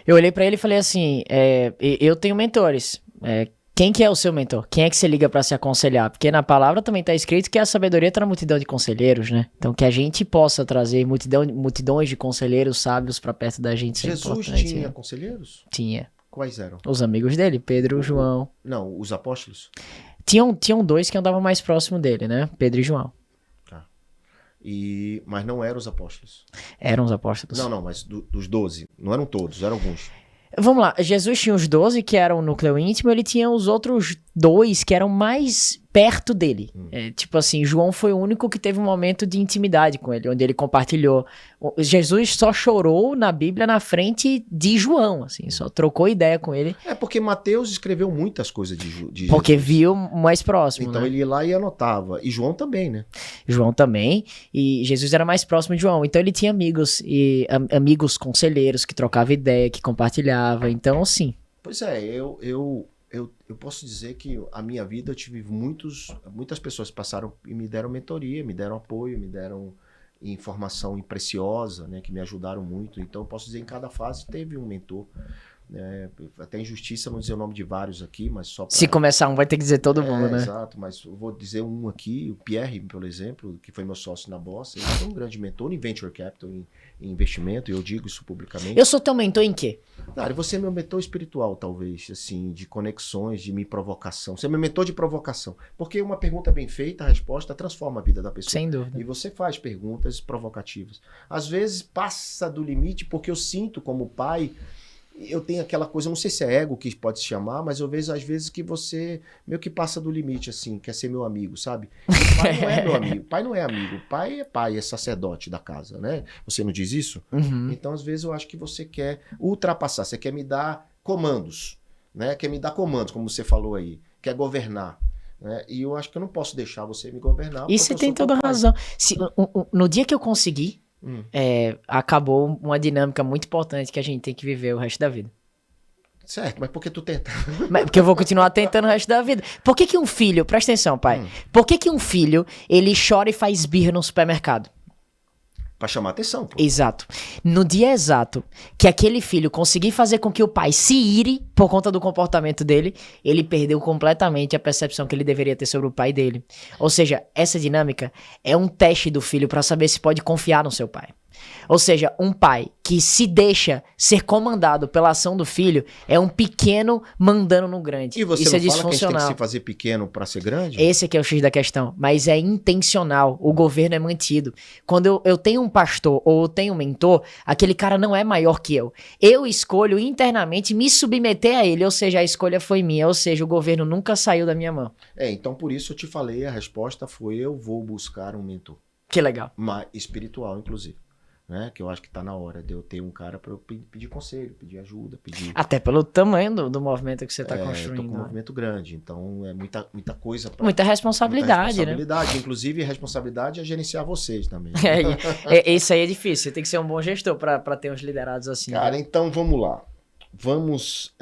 Eu olhei pra ele e falei assim, eu tenho mentores, quem que é o seu mentor? Quem é que você liga pra se aconselhar? Porque na palavra também tá escrito que a sabedoria tá na multidão de conselheiros, né? Então que a gente possa trazer multidões de conselheiros sábios pra perto da gente. Jesus tinha conselheiros? Tinha. Quais eram? Os amigos dele, Pedro e João. Não, os apóstolos? Tinham dois que andavam mais próximo dele, né? Pedro e João. Tá. Mas não eram os apóstolos? Eram os apóstolos. Não, mas dos 12. Não eram todos, eram alguns. Vamos lá, Jesus tinha os 12 que eram o núcleo íntimo, ele tinha os outros 2 que eram mais perto dele. Tipo assim, João foi o único que teve um momento de intimidade com ele, onde ele compartilhou. Jesus só chorou na Bíblia na frente de João, assim, só trocou ideia com ele. Porque Mateus escreveu muitas coisas de porque Jesus. viu mais próximo, então né? ele ia lá e anotava. E João também, né? João também, e Jesus era mais próximo de João, então ele tinha amigos, e amigos conselheiros que trocavam ideia, que compartilhava, então sim. Pois é, eu posso dizer que a minha vida eu tive muitas pessoas que passaram e me deram mentoria, me deram apoio, me deram informação preciosa, né, que me ajudaram muito. Então eu posso dizer, em cada fase teve um mentor. Até injustiça não dizer o nome de vários aqui, mas só pra... Se começar um, vai ter que dizer todo mundo, né? Exato, mas eu vou dizer um aqui, o Pierre, por exemplo, que foi meu sócio na Bossa, ele foi um grande mentor em Venture Capital, em investimento, e eu digo isso publicamente. Eu sou teu mentor em quê? Claro, você é meu mentor espiritual, talvez, assim, de conexões, de provocação. Você é meu mentor de provocação. Porque uma pergunta bem feita, a resposta transforma a vida da pessoa. Sem dúvida. E você faz perguntas provocativas. Às vezes passa do limite, porque eu sinto como pai, eu tenho aquela coisa, não sei se é ego que pode se chamar, mas eu vejo às vezes que você meio que passa do limite, assim, quer ser meu amigo, sabe? O pai não é meu amigo, pai não é amigo, pai, é sacerdote da casa, né? Você não diz isso? Uhum. Então, às vezes, eu acho que você quer ultrapassar, você quer me dar comandos, né? Quer me dar comandos, como você falou aí, quer governar. Né? E eu acho que eu não posso deixar você me governar. E você tem toda a razão. No dia que eu conseguir, acabou uma dinâmica muito importante que a gente tem que viver o resto da vida. Certo, mas por que tu tenta? Porque eu vou continuar tentando o resto da vida. Por que um filho, presta atenção, pai, por que um filho, ele chora e faz birra no supermercado? Pra chamar atenção, pô. Exato. No dia exato que aquele filho conseguir fazer com que o pai se ire por conta do comportamento dele, ele perdeu completamente a percepção que ele deveria ter sobre o pai dele. Ou seja, essa dinâmica é um teste do filho pra saber se pode confiar no seu pai. Ou seja, um pai que se deixa ser comandado pela ação do filho é um pequeno mandando no grande. E você Isso não é fala disfuncional. que a gente tem que se fazer pequeno pra ser grande? Esse aqui é o X da questão, mas é intencional, o governo é mantido. Quando eu tenho um pastor ou eu tenho um mentor, aquele cara não é maior que eu. Eu escolho internamente me submeter a ele, ou seja, a escolha foi minha, ou seja, o governo nunca saiu da minha mão. Então por isso eu te falei, a resposta foi: eu vou buscar um mentor. Que legal. Espiritual, inclusive. Né? Que eu acho que tá na hora de eu ter um cara para eu pedir conselho, pedir ajuda, pedir... Até pelo tamanho do movimento que você tá construindo. Eu tô com um movimento grande, então é muita coisa. Muita responsabilidade, né? Inclusive responsabilidade é gerenciar vocês também. Isso aí é difícil, você tem que ser um bom gestor para ter uns liderados assim. Cara, né? então vamos lá. Vamos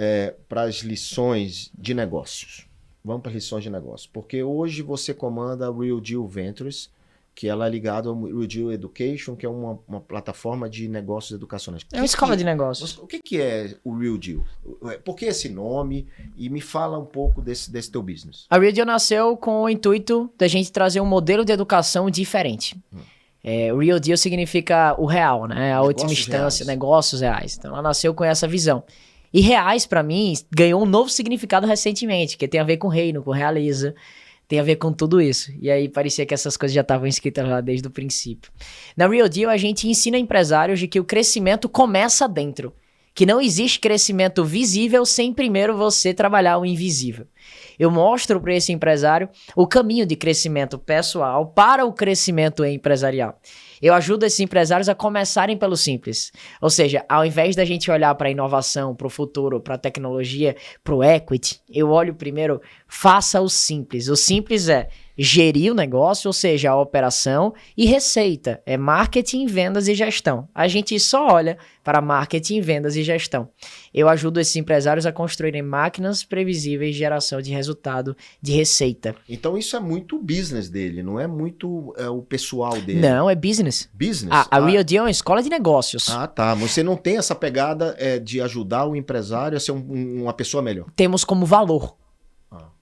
para as lições de negócios. Vamos para as lições de negócios. Porque hoje você comanda a Real Deal Ventures, que ela é ligada ao Real Deal Education, que é uma plataforma de negócios educacionais. É uma escola de negócios. O que é o Real Deal? Por que esse nome? E me fala um pouco desse teu business. A Real Deal nasceu com o intuito da gente trazer um modelo de educação diferente. O Real Deal significa o real, né? A última instância, negócios reais. Então ela nasceu com essa visão. E reais, para mim, ganhou um novo significado recentemente, que tem a ver com reino, com realeza. tem a ver com tudo isso. E aí parecia que essas coisas já estavam escritas lá desde o princípio. Na Real Deal, a gente ensina empresários de que o crescimento começa dentro. Que não existe crescimento visível sem primeiro você trabalhar o invisível. Eu mostro para esse empresário o caminho de crescimento pessoal para o crescimento empresarial. Eu ajudo esses empresários a começarem pelo simples. Ou seja, ao invés da gente olhar para a inovação, para o futuro, para a tecnologia, para o equity, eu olho primeiro, faça o simples. O simples é gerir o negócio, ou seja, a operação, e receita, é marketing, vendas e gestão. A gente só olha para marketing, vendas e gestão. Eu ajudo esses empresários a construírem máquinas previsíveis de geração de resultado, de receita. Então isso é muito o business dele, não é muito o pessoal dele. Não, é business. Business? A Real Deal é uma escola de negócios. Ah, tá. Você não tem essa pegada de ajudar o empresário a ser uma pessoa melhor. Temos como valor.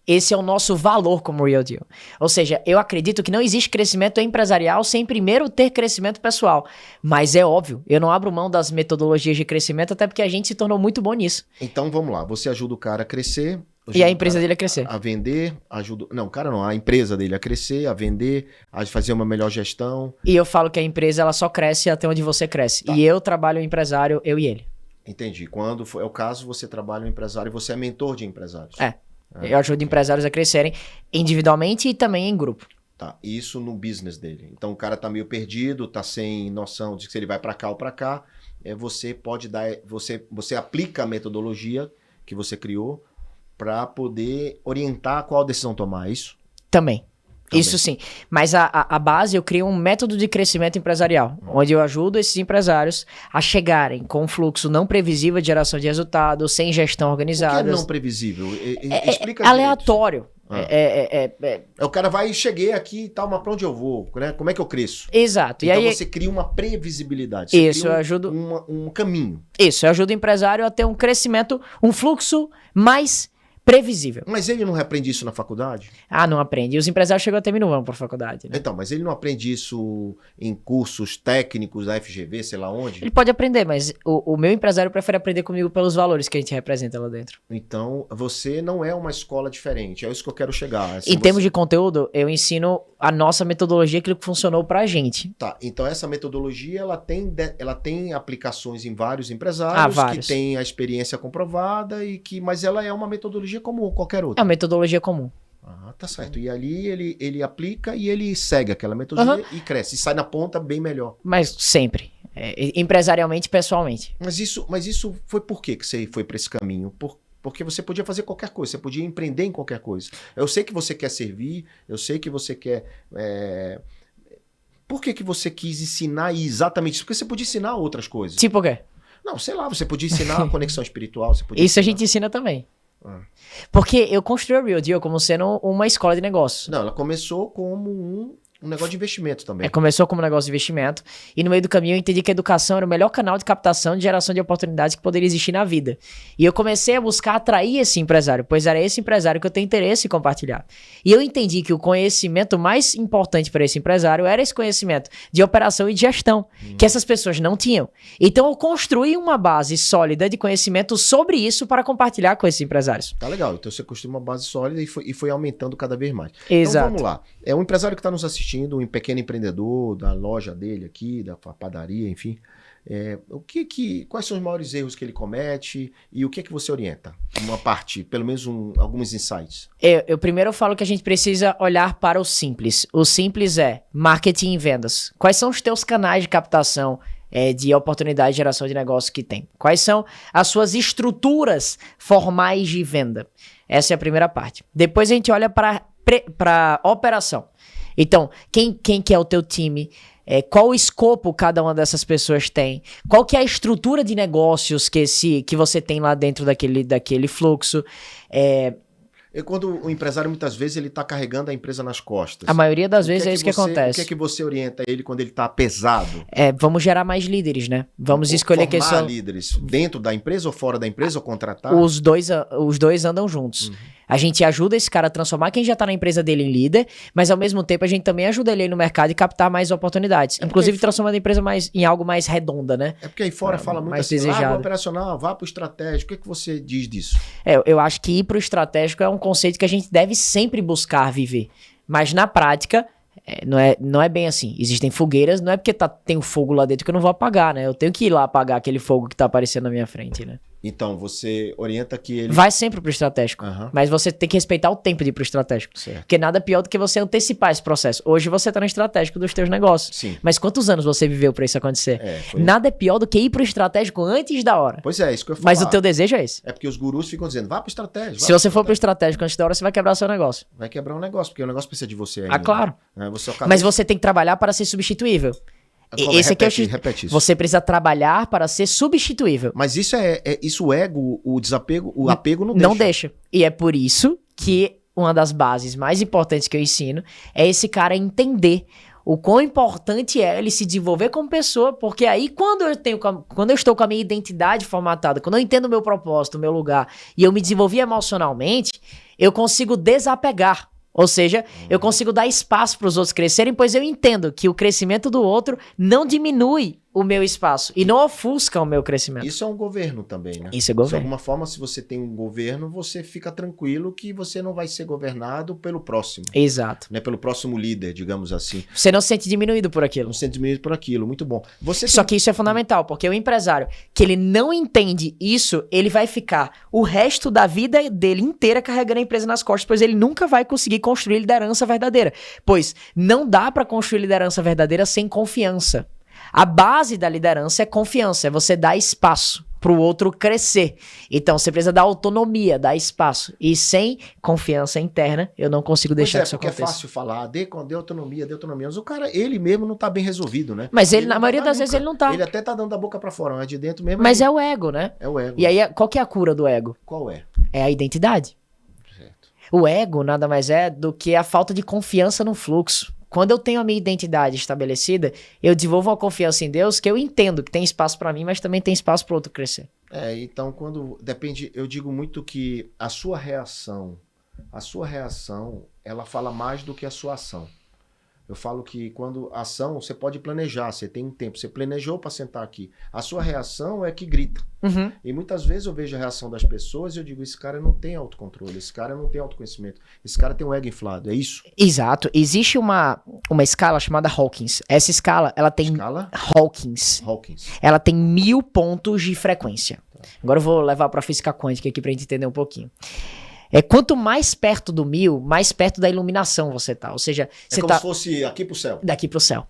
Esse é o nosso valor como Real Deal. Ou seja, eu acredito que não existe crescimento empresarial sem primeiro ter crescimento pessoal. Mas é óbvio, eu não abro mão das metodologias de crescimento, até porque a gente se tornou muito bom nisso. Então vamos lá, você ajuda o cara a crescer. E a empresa dele a crescer. A vender, ajuda. Não, o cara não, a empresa dele a crescer, a vender, a fazer uma melhor gestão. E eu falo que a empresa ela só cresce até onde você cresce. Tá. E eu trabalho o empresário, eu e ele. Entendi. Quando é o caso, você trabalha um empresário e você é mentor de empresários. Eu ajudo empresários a crescerem individualmente e também em grupo. Tá, isso no business dele. Então o cara tá meio perdido, tá sem noção de se ele vai para cá ou para cá. Você pode dar, você aplica a metodologia que você criou para poder orientar qual decisão tomar, é isso? Também. Isso sim. Mas a base, eu crio um método de crescimento empresarial, onde eu ajudo esses empresários a chegarem com um fluxo não previsível de geração de resultado, sem gestão organizada. O que é não previsível? Explica aleatório. O cara vai, cheguei aqui e tal, mas pra onde eu vou? Né? Como é que eu cresço? Exato. Então e aí, você cria uma previsibilidade. Você isso, eu ajudo. Um caminho. Isso, eu ajudo o empresário a ter um crescimento, um fluxo mais previsível. Mas ele não aprende isso na faculdade? Ah, não aprende. E os empresários chegam até mim não vão para faculdade, né? Então, mas ele não aprende isso em cursos técnicos da FGV, sei lá onde? Ele pode aprender, mas o meu empresário prefere aprender comigo pelos valores que a gente representa lá dentro. Então, você não é uma escola diferente. É isso que eu quero chegar. Em termos de conteúdo, eu ensino a nossa metodologia, aquilo que funcionou pra gente. Tá, então essa metodologia, ela tem aplicações em vários empresários vários. Que têm a experiência comprovada, mas ela é uma metodologia como qualquer outra. É uma metodologia comum. Ah, tá certo. E ali ele aplica e ele segue aquela metodologia e cresce. E sai na ponta bem melhor. Mas sempre. Empresarialmente e pessoalmente. Mas isso foi por que você foi para esse caminho? Porque você podia fazer qualquer coisa, você podia empreender em qualquer coisa. Eu sei que você quer servir, eu sei que você quer... Por que você quis ensinar exatamente isso? Porque você podia ensinar outras coisas. Tipo o quê? Não, sei lá, você podia ensinar a conexão espiritual. Você podia isso ensinar... a gente ensina também. Porque eu construí a Real Deal como sendo uma escola de negócios. Não, ela começou como um negócio de investimento também. Começou como um negócio de investimento. E no meio do caminho eu entendi que a educação era o melhor canal de captação de geração de oportunidades que poderia existir na vida. E eu comecei a buscar atrair esse empresário, pois era esse empresário que eu tenho interesse em compartilhar. E eu entendi que o conhecimento mais importante para esse empresário era esse conhecimento de operação e de gestão, que essas pessoas não tinham. Então eu construí uma base sólida de conhecimento sobre isso para compartilhar com esses empresários. Tá legal. Então você construiu uma base sólida e foi aumentando cada vez mais. Exato. Então vamos lá. É um empresário que está nos assistindo, um pequeno empreendedor da loja dele aqui, da padaria, enfim. Quais são os maiores erros que ele comete e o que você orienta? Uma parte, pelo menos alguns insights. Eu primeiro falo que a gente precisa olhar para o simples. O simples é marketing e vendas. Quais são os teus canais de captação de oportunidade de geração de negócio que tem? Quais são as suas estruturas formais de venda? Essa é a primeira parte. Depois a gente olha para operação. Então, quem que é o teu time? Qual o escopo cada uma dessas pessoas tem? Qual que é a estrutura de negócios que você tem lá dentro daquele fluxo? Quando o empresário, muitas vezes, ele está carregando a empresa nas costas. A maioria das vezes é isso que acontece. O que é que você orienta ele quando ele está pesado? Vamos gerar mais líderes, né? Vamos escolher quem são... líderes dentro da empresa ou fora da empresa ou contratar? Os dois andam juntos. A gente ajuda esse cara a transformar quem já tá na empresa dele em líder, mas ao mesmo tempo a gente também ajuda ele aí no mercado e captar mais oportunidades. Inclusive transformando a empresa em algo mais redonda, né? É porque aí fora fala muito mais assim, desejado. Larga o operacional, vá pro estratégico. O que você diz disso? Eu acho que ir pro estratégico é um conceito que a gente deve sempre buscar viver. Mas na prática, não é bem assim. Existem fogueiras, não é porque tem um fogo lá dentro que eu não vou apagar, né? Eu tenho que ir lá apagar aquele fogo que tá aparecendo na minha frente, né? Então, você orienta que ele... Vai sempre pro estratégico. Aham. Mas você tem que respeitar o tempo de ir pro estratégico. Certo. Porque nada pior do que você antecipar esse processo. Hoje você tá no estratégico dos teus negócios. Sim. Mas quantos anos você viveu pra isso acontecer? Nada é pior do que ir pro estratégico antes da hora. Pois é, isso que eu ia falar. Mas o teu desejo é esse. É porque os gurus ficam dizendo, vá pro estratégia. Se você for pro estratégico antes da hora, você vai quebrar o seu negócio. Vai quebrar um negócio, porque o negócio precisa de você ainda. Ah, claro. Né? Você só Mas você tem que trabalhar para ser substituível. Esse aqui é repete isso. Você precisa trabalhar para ser substituível. Mas isso isso o ego, o desapego, o apego não deixa. Não deixa. E é por isso que uma das bases mais importantes que eu ensino é esse cara entender o quão importante é ele se desenvolver como pessoa, porque aí quando eu estou com a minha identidade formatada, quando eu entendo o meu propósito, o meu lugar, e eu me desenvolvi emocionalmente, eu consigo desapegar. Ou seja, eu consigo dar espaço para os outros crescerem, pois eu entendo que o crescimento do outro não diminui o meu espaço e não ofusca o meu crescimento. Isso é um governo também, né? Isso é governo. De alguma forma, se você tem um governo, você fica tranquilo que você não vai ser governado pelo próximo. Exato. Né? Pelo próximo líder, digamos assim. Você não se sente diminuído por aquilo. Não se sente diminuído por aquilo, muito bom. Só que isso é fundamental, porque o empresário que ele não entende isso, ele vai ficar o resto da vida dele inteira carregando a empresa nas costas, pois ele nunca vai conseguir construir liderança verdadeira. Pois não dá para construir liderança verdadeira sem confiança. A base da liderança é confiança, é você dar espaço para o outro crescer. Então, você precisa dar autonomia, dar espaço. E sem confiança interna, eu não consigo deixar que isso aconteça. É fácil falar, dê autonomia, Mas o cara, ele mesmo não tá bem resolvido, né? Mas ele na maioria das vezes, ele não tá. Ele até tá dando da boca para fora, mas de dentro mesmo... Mas é o ego, né? É o ego. E aí, qual que é a cura do ego? Qual é? É a identidade. Certo. O ego nada mais é do que a falta de confiança no fluxo. Quando eu tenho a minha identidade estabelecida, eu desenvolvo uma confiança em Deus que eu entendo que tem espaço para mim, mas também tem espaço para o outro crescer. Então quando depende, eu digo muito que a sua reação, ela fala mais do que a sua ação. Eu falo que quando a ação, você pode planejar, você tem um tempo, você planejou para sentar aqui. A sua reação é que grita. Uhum. E muitas vezes eu vejo a reação das pessoas e eu digo, esse cara não tem autocontrole, esse cara não tem autoconhecimento, esse cara tem um ego inflado, é isso? Exato. Existe uma escala chamada Hawkins. Essa escala, ela tem... Escala? Hawkins. Ela tem 1000 pontos de frequência. Tá. Agora eu vou levar para a física quântica aqui para a gente entender um pouquinho. Quanto mais perto do 1000, mais perto da iluminação você tá. Ou seja, você como tá... se fosse aqui pro céu. Daqui pro céu.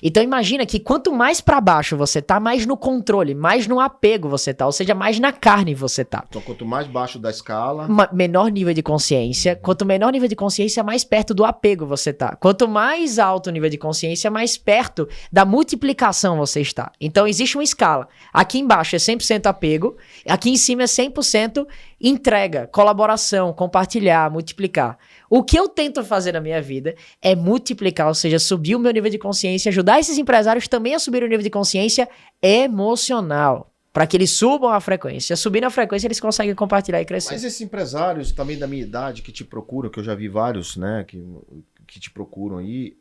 Então imagina que quanto mais para baixo você tá, mais no controle, mais no apego você tá. Ou seja, mais na carne você tá. Então quanto mais baixo da escala... menor nível de consciência. Quanto menor nível de consciência, mais perto do apego você tá. Quanto mais alto o nível de consciência, mais perto da multiplicação você está. Então existe uma escala. Aqui embaixo é 100% apego. Aqui em cima é 100% entrega, colaboração, compartilhar, multiplicar. O que eu tento fazer na minha vida é multiplicar, ou seja, subir o meu nível de consciência, ajudar esses empresários também a subir o nível de consciência emocional, para que eles subam a frequência. Subindo a frequência, eles conseguem compartilhar e crescer. Mas esses empresários também da minha idade que te procuram, que eu já vi vários, né, que te procuram aí,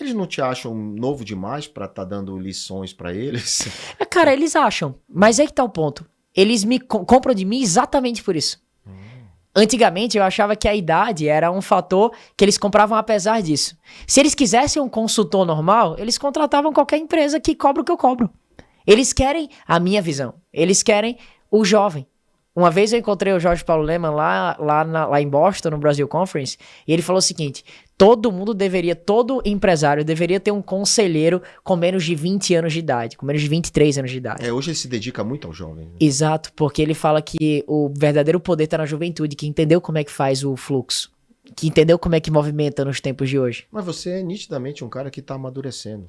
eles não te acham novo demais para estar dando lições para eles? Cara, eles acham, mas aí que tá o ponto. Eles me compram de mim exatamente por isso. Antigamente eu achava que a idade era um fator que eles compravam apesar disso. Se eles quisessem um consultor normal, eles contratavam qualquer empresa que cobra o que eu cobro. Eles querem a minha visão. Eles querem o jovem. Uma vez eu encontrei o Jorge Paulo Lemann lá em Boston, no Brasil Conference, e ele falou o seguinte: todo empresário deveria ter um conselheiro com menos de 20 anos de idade, com menos de 23 anos de idade. Hoje ele se dedica muito ao jovem. Né? Exato, porque ele fala que o verdadeiro poder está na juventude, que entendeu como é que faz o fluxo, que entendeu como é que movimenta nos tempos de hoje. Mas você é nitidamente um cara que está amadurecendo.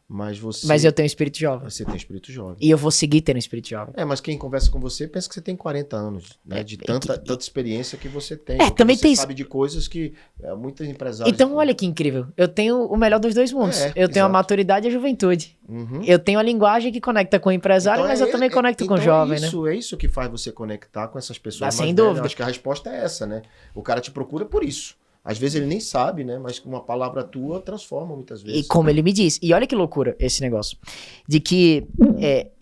Mas eu tenho espírito jovem. Você tem espírito jovem. E eu vou seguir tendo espírito jovem. Mas quem conversa com você pensa que você tem 40 anos, né? De tanta experiência que você tem. Também você sabe de coisas que muitos empresários... Então, olha que incrível. Eu tenho o melhor dos dois mundos. Eu tenho a maturidade e a juventude. Uhum. Eu tenho a linguagem que conecta com o empresário, mas eu também conecto com o jovem, né? É isso que faz você conectar com essas pessoas mais sem velhas. dúvida. Acho que a resposta é essa, né? O cara te procura por isso. Às vezes ele nem sabe, né? Mas uma palavra tua transforma muitas vezes. E como ele me disse, e olha que loucura esse negócio, de que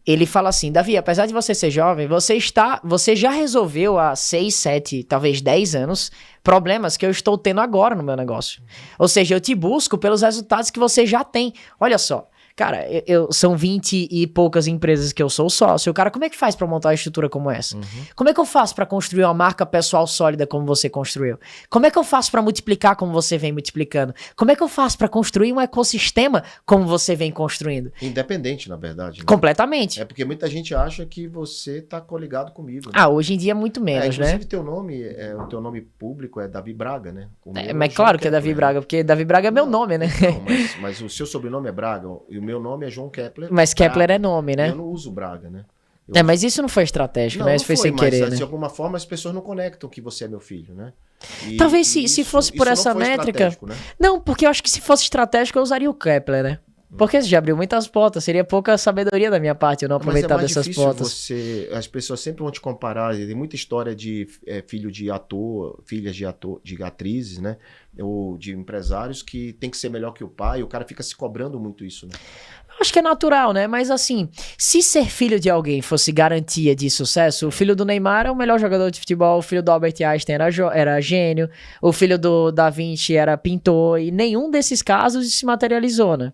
ele fala assim, Davi, apesar de você ser jovem, você já resolveu há 6, 7, talvez 10 anos, problemas que eu estou tendo agora no meu negócio. Ou seja, eu te busco pelos resultados que você já tem. Olha só. Cara, são 20 e poucas empresas que eu sou sócio. Cara, como é que faz pra montar uma estrutura como essa? Como é que eu faço pra construir uma marca pessoal sólida como você construiu? Como é que eu faço pra multiplicar como você vem multiplicando? Como é que eu faço pra construir um ecossistema como você vem construindo? Independente, na verdade. Né? Completamente. É porque muita gente acha que você tá coligado comigo. Né? Hoje em dia é muito menos, né? Inclusive, o teu nome público é Davi Braga, né? Mas claro que é Davi Braga, porque Davi Braga é meu nome, né? Não, mas o seu sobrenome é Braga e o meu nome é João Kepler. Mas Kepler Braga. É nome, né? Eu não uso Braga, né? Mas isso não foi estratégico, não, né? Não Isso foi sem querer, mas, né? de alguma forma as pessoas não conectam que você é meu filho, né? Talvez se fosse por essa métrica... Né? Não, porque eu acho que se fosse estratégico eu usaria o Kepler, né? Porque você já abriu muitas portas, seria pouca sabedoria da minha parte eu não aproveitar dessas portas. As pessoas sempre vão te comparar, tem muita história de filho de ator, filhas de atrizes, né? Ou de empresários que tem que ser melhor que o pai, o cara fica se cobrando muito isso, né? Acho que é natural, né? Mas assim, se ser filho de alguém fosse garantia de sucesso, o filho do Neymar é o melhor jogador de futebol, o filho do Albert Einstein era gênio, o filho do Da Vinci era pintor, e nenhum desses casos se materializou, né?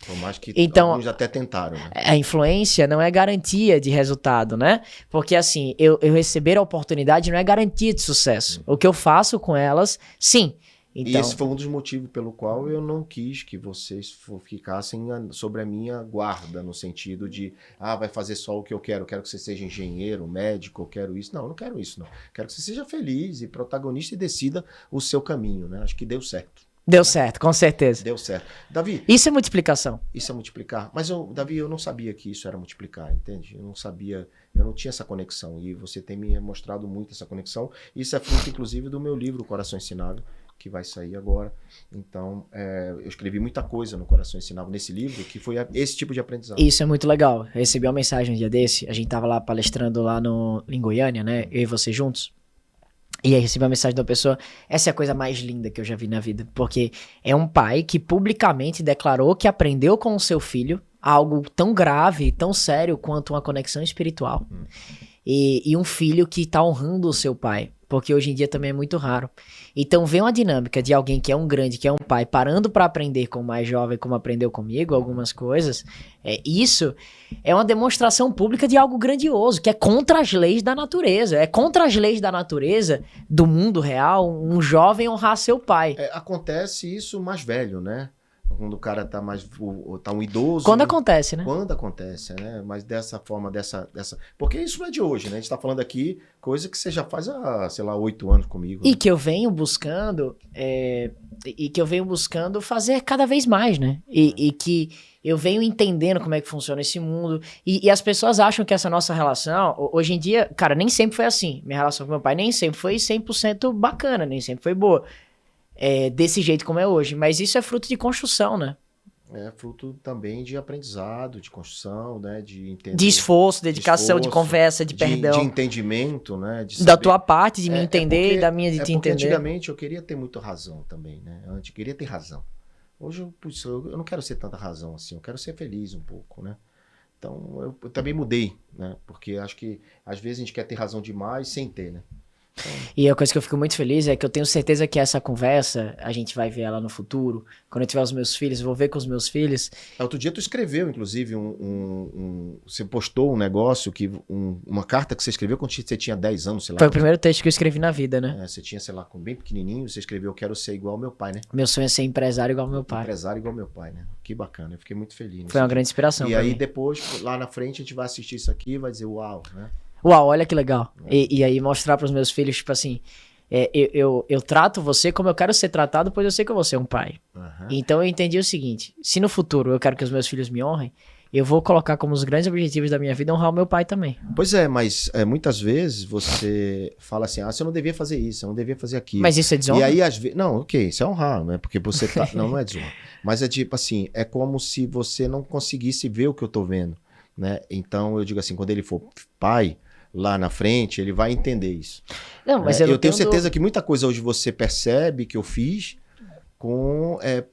Por mais que então, alguns até tentaram, né? A influência não é garantia de resultado, né? Porque assim, eu receber a oportunidade não é garantia de sucesso. O que eu faço com elas, sim. Então... E esse foi um dos motivos pelo qual eu não quis que vocês ficassem sobre a minha guarda, no sentido de, vai fazer só o que eu quero que você seja engenheiro, médico, eu quero isso. Não, eu não quero isso, não. Quero que você seja feliz e protagonista e decida o seu caminho, né? Acho que deu certo. Deu certo, com certeza. Deu certo. Davi... Isso é multiplicação. Isso é multiplicar. Mas, Davi, eu não sabia que isso era multiplicar, entende? Eu não sabia, eu não tinha essa conexão. E você tem me mostrado muito essa conexão. Isso é fruto, inclusive, do meu livro, Coração Ensinável, que vai sair agora. Então, eu escrevi muita coisa no Coração Ensinável nesse livro, que foi esse tipo de aprendizado. Isso é muito legal. Eu recebi uma mensagem um dia desse, a gente tava lá palestrando lá em Goiânia, né? Eu e você juntos. E aí recebi uma mensagem de uma pessoa, essa é a coisa mais linda que eu já vi na vida, porque é um pai que publicamente declarou que aprendeu com o seu filho algo tão grave, tão sério quanto uma conexão espiritual. E um filho que tá honrando o seu pai, porque hoje em dia também é muito raro. Então vem uma dinâmica de alguém que é um grande, que é um pai, parando para aprender com o mais jovem, como aprendeu comigo, algumas coisas. Isso é uma demonstração pública de algo grandioso, que é contra as leis da natureza. É contra as leis da natureza, do mundo real, um jovem honrar seu pai. Acontece isso mais velho, né? Quando o cara tá um idoso. Quando acontece, né? Quando acontece, né? Mas dessa forma, porque isso não é de hoje, né? A gente tá falando aqui coisa que você já faz há, sei lá, 8 anos comigo. E né? que eu venho buscando fazer cada vez mais, né? E que eu venho entendendo como é que funciona esse mundo. E as pessoas acham que essa nossa relação, hoje em dia, cara, nem sempre foi assim. Minha relação com meu pai nem sempre foi 100% bacana, nem sempre foi boa. Desse jeito como é hoje, mas isso é fruto de construção, né? É fruto também de aprendizado, de construção, né? De entender, de esforço, dedicação, de conversa, de perdão. De entendimento, né? De da tua parte, de me entender, da minha de te entender. Antigamente eu queria ter muita razão também, né? Antes queria ter razão. Hoje eu não quero ser tanta razão assim, eu quero ser feliz um pouco, né? Então eu também mudei, né? Porque acho que às vezes a gente quer ter razão demais sem ter, né? E a coisa que eu fico muito feliz é que eu tenho certeza que essa conversa, a gente vai ver ela no futuro. Quando eu tiver os meus filhos, eu vou ver com os meus filhos. Outro dia tu escreveu, inclusive, você postou um negócio, uma carta que você escreveu quando você tinha 10 anos, sei lá. Foi o primeiro texto que eu escrevi na vida, né? Você tinha, sei lá, bem pequenininho, você escreveu, quero ser igual ao meu pai, né? Meu sonho é ser empresário igual ao meu pai. Empresário igual ao meu pai, né? Que bacana, eu fiquei muito feliz. Foi uma grande inspiração. E aí depois, lá na frente, a gente vai assistir isso aqui e vai dizer, uau, né? Uau, olha que legal. E aí mostrar pros meus filhos, tipo assim, eu trato você como eu quero ser tratado, pois eu sei que eu vou ser um pai. Uhum. Então eu entendi o seguinte, se no futuro eu quero que os meus filhos me honrem, eu vou colocar como os grandes objetivos da minha vida honrar o meu pai também. Pois mas muitas vezes você fala assim, você não devia fazer isso, eu não devia fazer aquilo. Mas isso é desonra? E aí, às vezes, não, ok, isso é honrar, né? Porque você tá, não é desonra. Mas é tipo assim, é como se você não conseguisse ver o que eu tô vendo, né? Então eu digo assim, quando ele for pai, lá na frente, ele vai entender isso. Não, mas eu tenho certeza que muita coisa hoje você percebe que eu fiz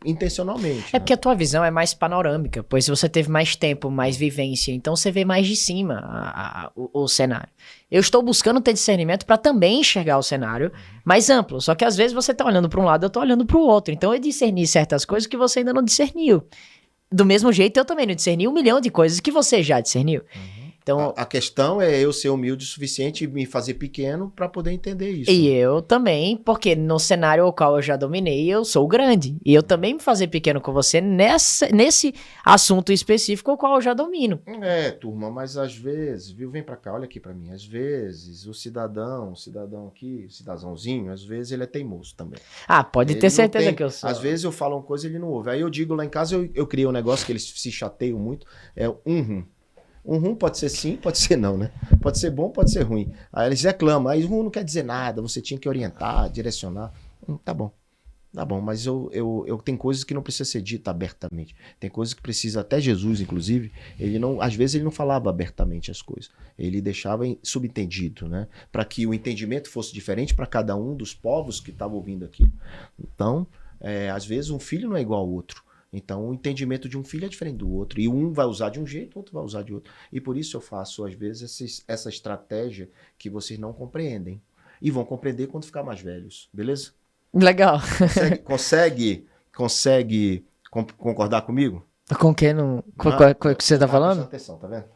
intencionalmente. É porque a tua visão é mais panorâmica, pois você teve mais tempo, mais vivência, então você vê mais de cima o cenário. Eu estou buscando ter discernimento para também enxergar o cenário mais amplo, só que às vezes você tá olhando para um lado, eu tô olhando para o outro, então eu discerni certas coisas que você ainda não discerniu. Do mesmo jeito, eu também não discerni 1 milhão de coisas que você já discerniu. Então, a questão é eu ser humilde o suficiente e me fazer pequeno para poder entender isso. E eu também, porque no cenário ao qual eu já dominei, eu sou grande. E eu também me fazer pequeno com você nesse assunto específico ao qual eu já domino. Turma, mas às vezes, viu, vem para cá, olha aqui para mim. Às vezes o cidadão aqui, o cidadãozinho, às vezes ele é teimoso também. Pode ter certeza que eu sou. Às vezes eu falo uma coisa e ele não ouve. Aí eu digo lá em casa, eu criei um negócio que eles se chateiam muito, pode ser sim, pode ser não, né? Pode ser bom, pode ser ruim. Aí eles reclamam, aí não quer dizer nada, você tinha que orientar, direcionar. Tá bom, mas eu tenho coisas que não precisa ser dita abertamente. Tem coisas que precisa, até Jesus, inclusive, às vezes ele não falava abertamente as coisas. Ele deixava subentendido, né? Para que o entendimento fosse diferente para cada um dos povos que estavam ouvindo aquilo. Então, às vezes um filho não é igual ao outro. Então, o entendimento de um filho é diferente do outro. E um vai usar de um jeito, o outro vai usar de outro. E por isso eu faço, às vezes, essa estratégia que vocês não compreendem. E vão compreender quando ficar mais velhos. Beleza? Legal. Consegue concordar comigo? Com quem não... Com o que você tá falando? Atenção, tá vendo?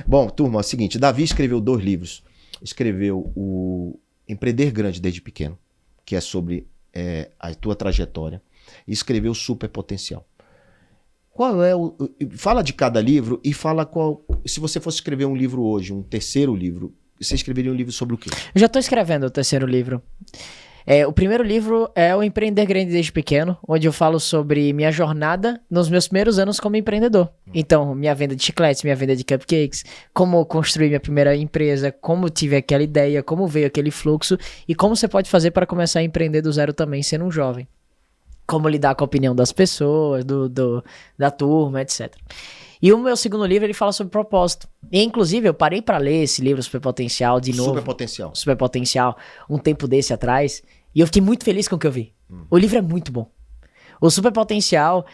Bom, turma, é o seguinte. Davi escreveu 2 livros. Escreveu o Empreender Grande desde pequeno, que é sobre a tua trajetória. E escreveu Super Potencial. Qual é fala de cada livro e fala se você fosse escrever um livro hoje, um terceiro livro, você escreveria um livro sobre o quê? Eu já estou escrevendo o terceiro livro. O primeiro livro é o Empreender Grande desde pequeno, onde eu falo sobre minha jornada nos meus primeiros anos como empreendedor. Então, minha venda de chicletes, minha venda de cupcakes, como construir minha primeira empresa, como tive aquela ideia, como veio aquele fluxo e como você pode fazer para começar a empreender do zero também, sendo um jovem. Como lidar com a opinião das pessoas, da turma, etc. E o meu segundo livro, ele fala sobre propósito. E, inclusive, eu parei para ler esse livro, Super Potencial, de novo. Super Potencial, um tempo desse atrás. E eu fiquei muito feliz com o que eu vi. O livro é muito bom. O Super Potencial,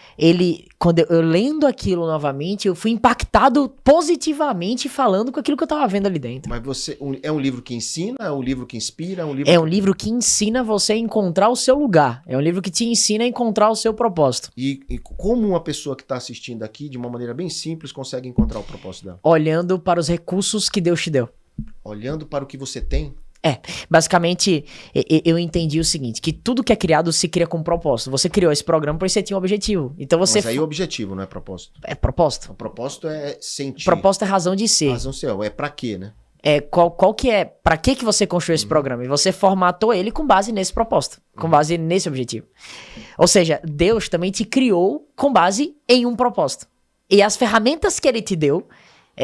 quando eu lendo aquilo novamente, eu fui impactado positivamente falando com aquilo que eu tava vendo ali dentro. Mas é um livro que ensina, é um livro que inspira, É um livro que ensina você a encontrar o seu lugar. É um livro que te ensina a encontrar o seu propósito. E como uma pessoa que está assistindo aqui, de uma maneira bem simples, consegue encontrar o propósito dela? Olhando para os recursos que Deus te deu. Olhando para o que você tem? Basicamente, eu entendi o seguinte, que tudo que é criado se cria com propósito. Você criou esse programa porque você tinha um objetivo. Então você... Mas aí o objetivo, não é propósito. É propósito. O propósito é sentir. Propósito é razão de ser. Razão de ser, é pra quê, né? Qual que é, pra que você construiu esse programa? E você formatou ele com base nesse propósito, com base nesse objetivo. Ou seja, Deus também te criou com base em um propósito. E as ferramentas que ele te deu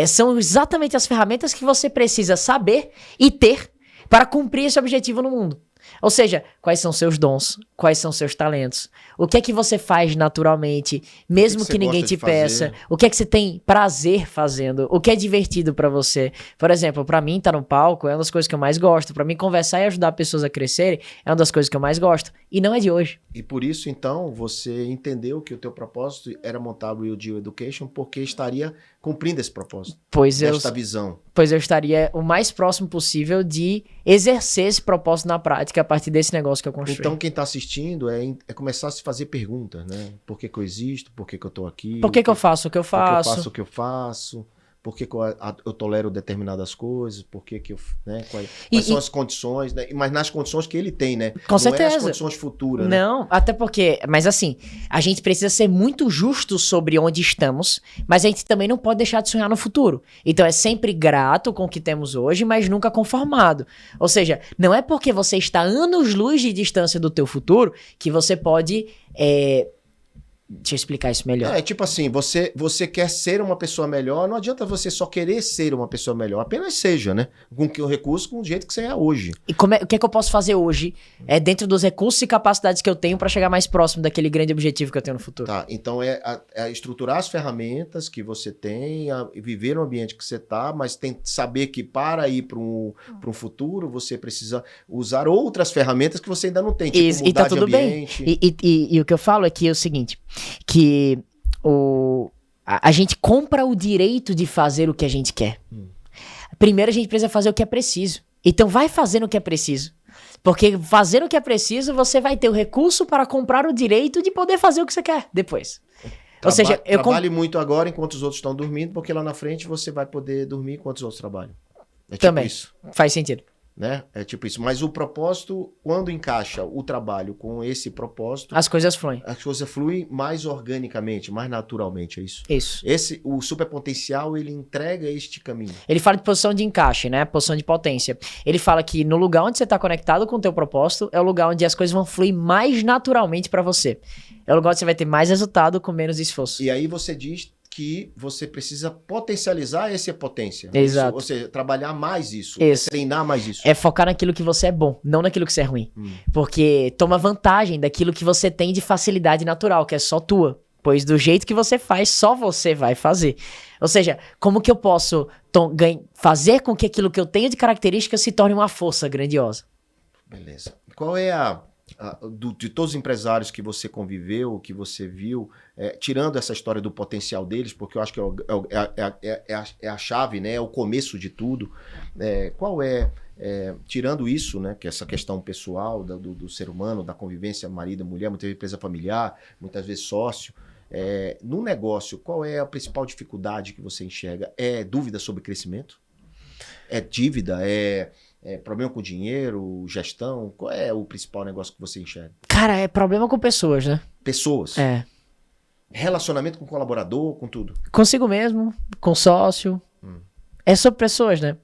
são exatamente as ferramentas que você precisa saber e ter para cumprir esse objetivo no mundo. Ou seja, quais são seus dons, quais são seus talentos, o que é que você faz naturalmente, mesmo que ninguém te peça, o que é que você tem prazer fazendo, o que é divertido pra você. Por exemplo, pra mim, estar no palco é uma das coisas que eu mais gosto, pra mim conversar e ajudar pessoas a crescerem é uma das coisas que eu mais gosto, e não é de hoje. E por isso, então, você entendeu que o teu propósito era montar a Real Deal Education porque estaria cumprindo esse propósito, esta visão. Pois eu estaria o mais próximo possível de exercer esse propósito na prática a partir desse negócio que eu construí. Então, quem está assistindo é começar a se fazer perguntas, né? Por que eu existo? Por que eu estou aqui? Por que eu faço o que eu faço? Por que eu faço o que eu faço? Por que eu tolero determinadas coisas? Por que eu... Né? Quais são as condições, né? Mas nas condições que ele tem, né? Com certeza. Não é as condições futuras, não, né? Até porque... Mas assim, a gente precisa ser muito justo sobre onde estamos, mas a gente também não pode deixar de sonhar no futuro. Então é sempre grato com o que temos hoje, mas nunca conformado. Ou seja, não é porque você está anos-luz de distância do teu futuro que você pode... Deixa eu explicar isso melhor. É tipo assim, você quer ser uma pessoa melhor, não adianta você só querer ser uma pessoa melhor, apenas seja, né? Com o recurso, com o jeito que você é hoje. E o que é que eu posso fazer hoje, dentro dos recursos e capacidades que eu tenho para chegar mais próximo daquele grande objetivo que eu tenho no futuro? Tá, então é estruturar as ferramentas que você tem, viver no ambiente que você tá, mas tem que saber que para ir para um futuro, você precisa usar outras ferramentas que você ainda não tem, tipo E mudar tá de tudo bem. ambiente. E o que eu falo aqui é o seguinte, que a gente compra o direito de fazer o que a gente quer. Primeiro a gente precisa fazer o que é preciso. Então vai fazendo o que é preciso. Porque fazendo o que é preciso, você vai ter o recurso para comprar o direito de poder fazer o que você quer depois. Ou seja, trabalhe muito agora enquanto os outros estão dormindo, porque lá na frente você vai poder dormir enquanto os outros trabalham. É tipo também isso. faz sentido. Né? É tipo isso. Mas o propósito, quando encaixa o trabalho com esse propósito, as coisas fluem. as coisas fluem mais organicamente, mais naturalmente, é isso? Isso. O superpotencial, ele entrega este caminho. Ele fala de posição de encaixe, né? Posição de potência. Ele fala que no lugar onde você está conectado com o teu propósito é o lugar onde as coisas vão fluir mais naturalmente para você. É o lugar onde você vai ter mais resultado com menos esforço. E aí você diz que você precisa potencializar essa potência. Exato. Ou seja, trabalhar mais isso. Treinar mais isso. É focar naquilo que você é bom, não naquilo que você é ruim. Porque toma vantagem daquilo que você tem de facilidade natural, que é só tua. Pois do jeito que você faz, só você vai fazer. Ou seja, como que eu posso fazer com que aquilo que eu tenho de características se torne uma força grandiosa? Beleza. Qual é de todos os empresários que você conviveu, que você viu, tirando essa história do potencial deles, porque eu acho que é a chave, né? É o começo de tudo. Qual tirando isso, né? Que é essa questão pessoal do ser humano, da convivência marido e mulher, muitas vezes empresa familiar, muitas vezes sócio. No negócio, qual é a principal dificuldade que você enxerga? É dúvida sobre crescimento? É dívida? É problema com dinheiro, gestão? Qual é o principal negócio que você enxerga? Cara, é problema com pessoas, né? Pessoas. Relacionamento com colaborador, com tudo. Consigo mesmo, com sócio. É sobre pessoas, né?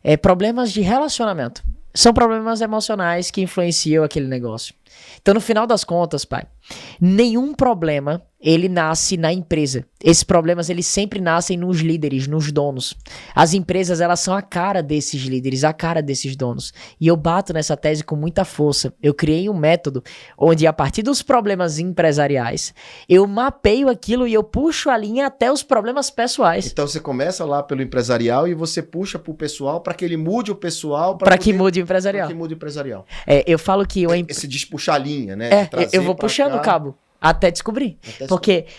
É problemas de relacionamento. São problemas emocionais que influenciam aquele negócio. Então, no final das contas, pai, nenhum problema, ele nasce na empresa. Esses problemas, eles sempre nascem nos líderes, nos donos. As empresas, elas são a cara desses líderes, a cara desses donos. E eu bato nessa tese com muita força. Eu criei um método onde, a partir dos problemas empresariais, eu mapeio aquilo e eu puxo a linha até os problemas pessoais. Então, você começa lá pelo empresarial e você puxa pro pessoal para que ele mude o pessoal. Para que mude o empresarial. Para que mude o empresarial. Eu falo que... Esse de puxar a linha, né? Eu vou puxando o cabo. Até descobrir.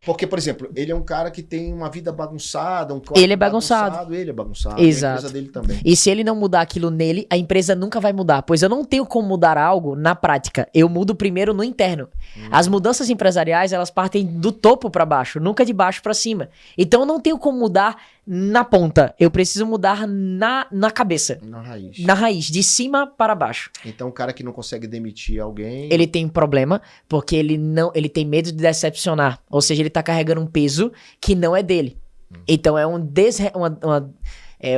Porque, por exemplo, ele é um cara que tem uma vida bagunçada, ele é bagunçado. Ele é bagunçado. Exato. A empresa dele também. E se ele não mudar aquilo nele, a empresa nunca vai mudar. Pois eu não tenho como mudar algo na prática. Eu mudo primeiro no interno. As mudanças empresariais, elas partem do topo para baixo, nunca de baixo para cima. Então eu não tenho como mudar na ponta. Eu preciso mudar na cabeça. Na raiz. Na raiz, de cima para baixo. Então o cara que não consegue demitir alguém... Ele tem problema porque ele tem medo de decepcionar. Ou seja, ele tá carregando um peso que não é dele. Então é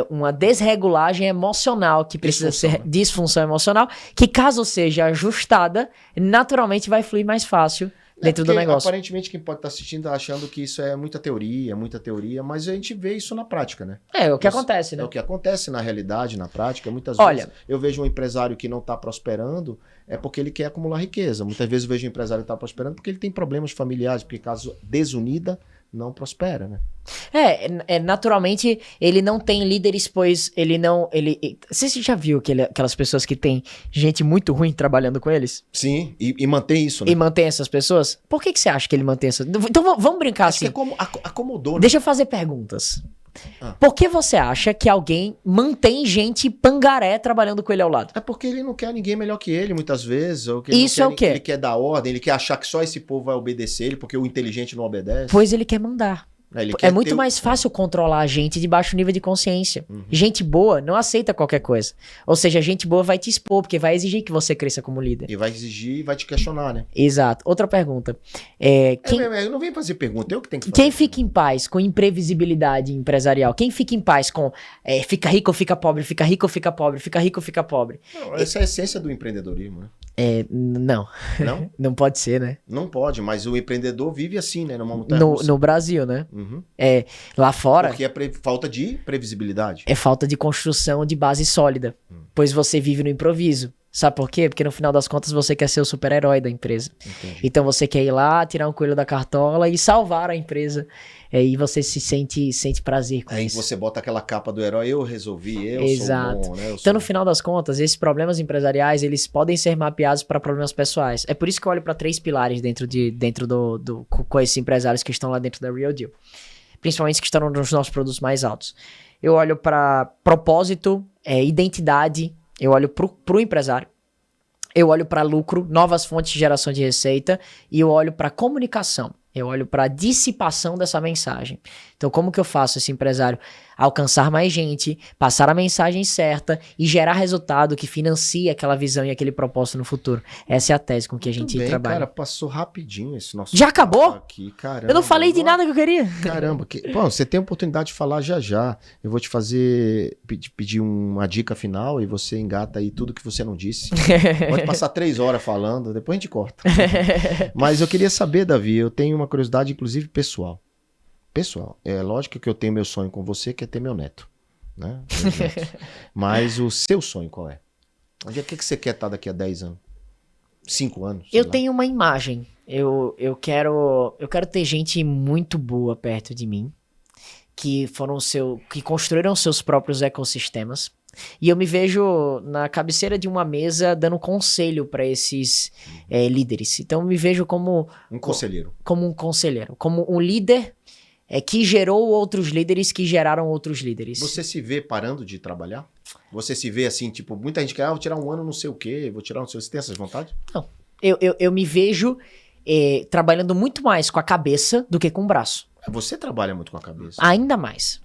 uma desregulagem emocional que precisa ser disfunção emocional, que caso seja ajustada, naturalmente vai fluir mais fácil dentro do negócio. Aparentemente quem pode estar assistindo tá achando que isso é muita teoria, mas a gente vê isso na prática, né? É o que acontece, né? É o que acontece na realidade, na prática. Muitas vezes eu vejo um empresário que não está prosperando, é porque ele quer acumular riqueza. Muitas vezes eu vejo um empresário que está prosperando porque ele tem problemas familiares, porque caso desunida, não prospera, né? Naturalmente, ele não tem líderes, pois você já viu aquelas pessoas que tem gente muito ruim trabalhando com eles? Sim, e mantém isso, né? E mantém essas pessoas? Por que você acha que ele mantém essas? Então vamos brincar assim. Acho que acomodou, né? Deixa eu fazer perguntas. Por que você acha que alguém mantém gente pangaré trabalhando com ele ao lado? É porque ele não quer ninguém melhor que ele, muitas vezes. Ou que isso é o quê? Ele quer dar ordem, ele quer achar que só esse povo vai obedecer ele, porque o inteligente não obedece. Pois ele quer mandar. Ele É quer muito ter mais fácil controlar a gente de baixo nível de consciência. Gente boa não aceita qualquer coisa. Ou seja, gente boa vai te expor, porque vai exigir que você cresça como líder. E vai exigir e vai te questionar, né? Exato. Outra pergunta. Eu não venho fazer pergunta, eu que tenho que fazer. Quem fica em paz com imprevisibilidade empresarial? Quem fica em paz com fica rico ou fica pobre, fica rico ou fica pobre, fica rico ou fica pobre? Não, essa é a essência do empreendedorismo, né? Não. Não? Não pode ser, né? Não pode, mas o empreendedor vive assim, né? Numa montanha-russa. No Brasil, né? Uhum. Lá fora Porque é falta de previsibilidade. é falta de construção de base sólida. Pois você vive no improviso. Sabe por quê? Porque no final das contas você quer ser o super-herói da empresa. Entendi. Então você quer ir lá, tirar um coelho da cartola e salvar a empresa. E você se sente prazer com Aí isso. você bota aquela capa do herói, eu resolvi, eu Exato. sou bom, né? Então, no final das contas, esses problemas empresariais, eles podem ser mapeados para problemas pessoais. É por isso que eu olho para 3 pilares dentro com esses empresários que estão lá dentro da Real Deal. Principalmente os que estão nos nossos produtos mais altos. Eu olho para propósito, identidade, eu olho pro empresário. Eu olho para lucro, novas fontes de geração de receita e eu olho para comunicação. Eu olho para a dissipação dessa mensagem. Então, como que eu faço esse empresário alcançar mais gente, passar a mensagem certa e gerar resultado que financie aquela visão e aquele propósito no futuro? Essa é a tese com que a gente trabalha. Cara, passou rapidinho esse nosso Já acabou? aqui, caramba. Eu não falei de nada que eu queria. Caramba, bom, você tem a oportunidade de falar já. Eu vou te pedir uma dica final e você engata aí tudo que você não disse. Pode passar 3 horas falando, depois a gente corta. Mas eu queria saber, Davi, eu tenho uma curiosidade, inclusive, pessoal. É lógico que eu tenho meu sonho com você, que é ter meu neto, né? Mas o seu sonho qual é? Onde é que você quer estar daqui a 10 anos? 5 anos? Eu tenho uma imagem. Eu quero ter gente muito boa perto de mim, que construíram seus próprios ecossistemas. E eu me vejo na cabeceira de uma mesa dando conselho para esses líderes. Então eu me vejo como um conselheiro. Como um conselheiro, como um líder que gerou outros líderes que geraram outros líderes. Você se vê parando de trabalhar? Você se vê assim, tipo, muita gente quer, vou tirar um ano não sei o quê, vou tirar não sei o quê. Você tem essas vontades? Não. Eu me vejo trabalhando muito mais com a cabeça do que com o braço. Você trabalha muito com a cabeça. Ainda mais.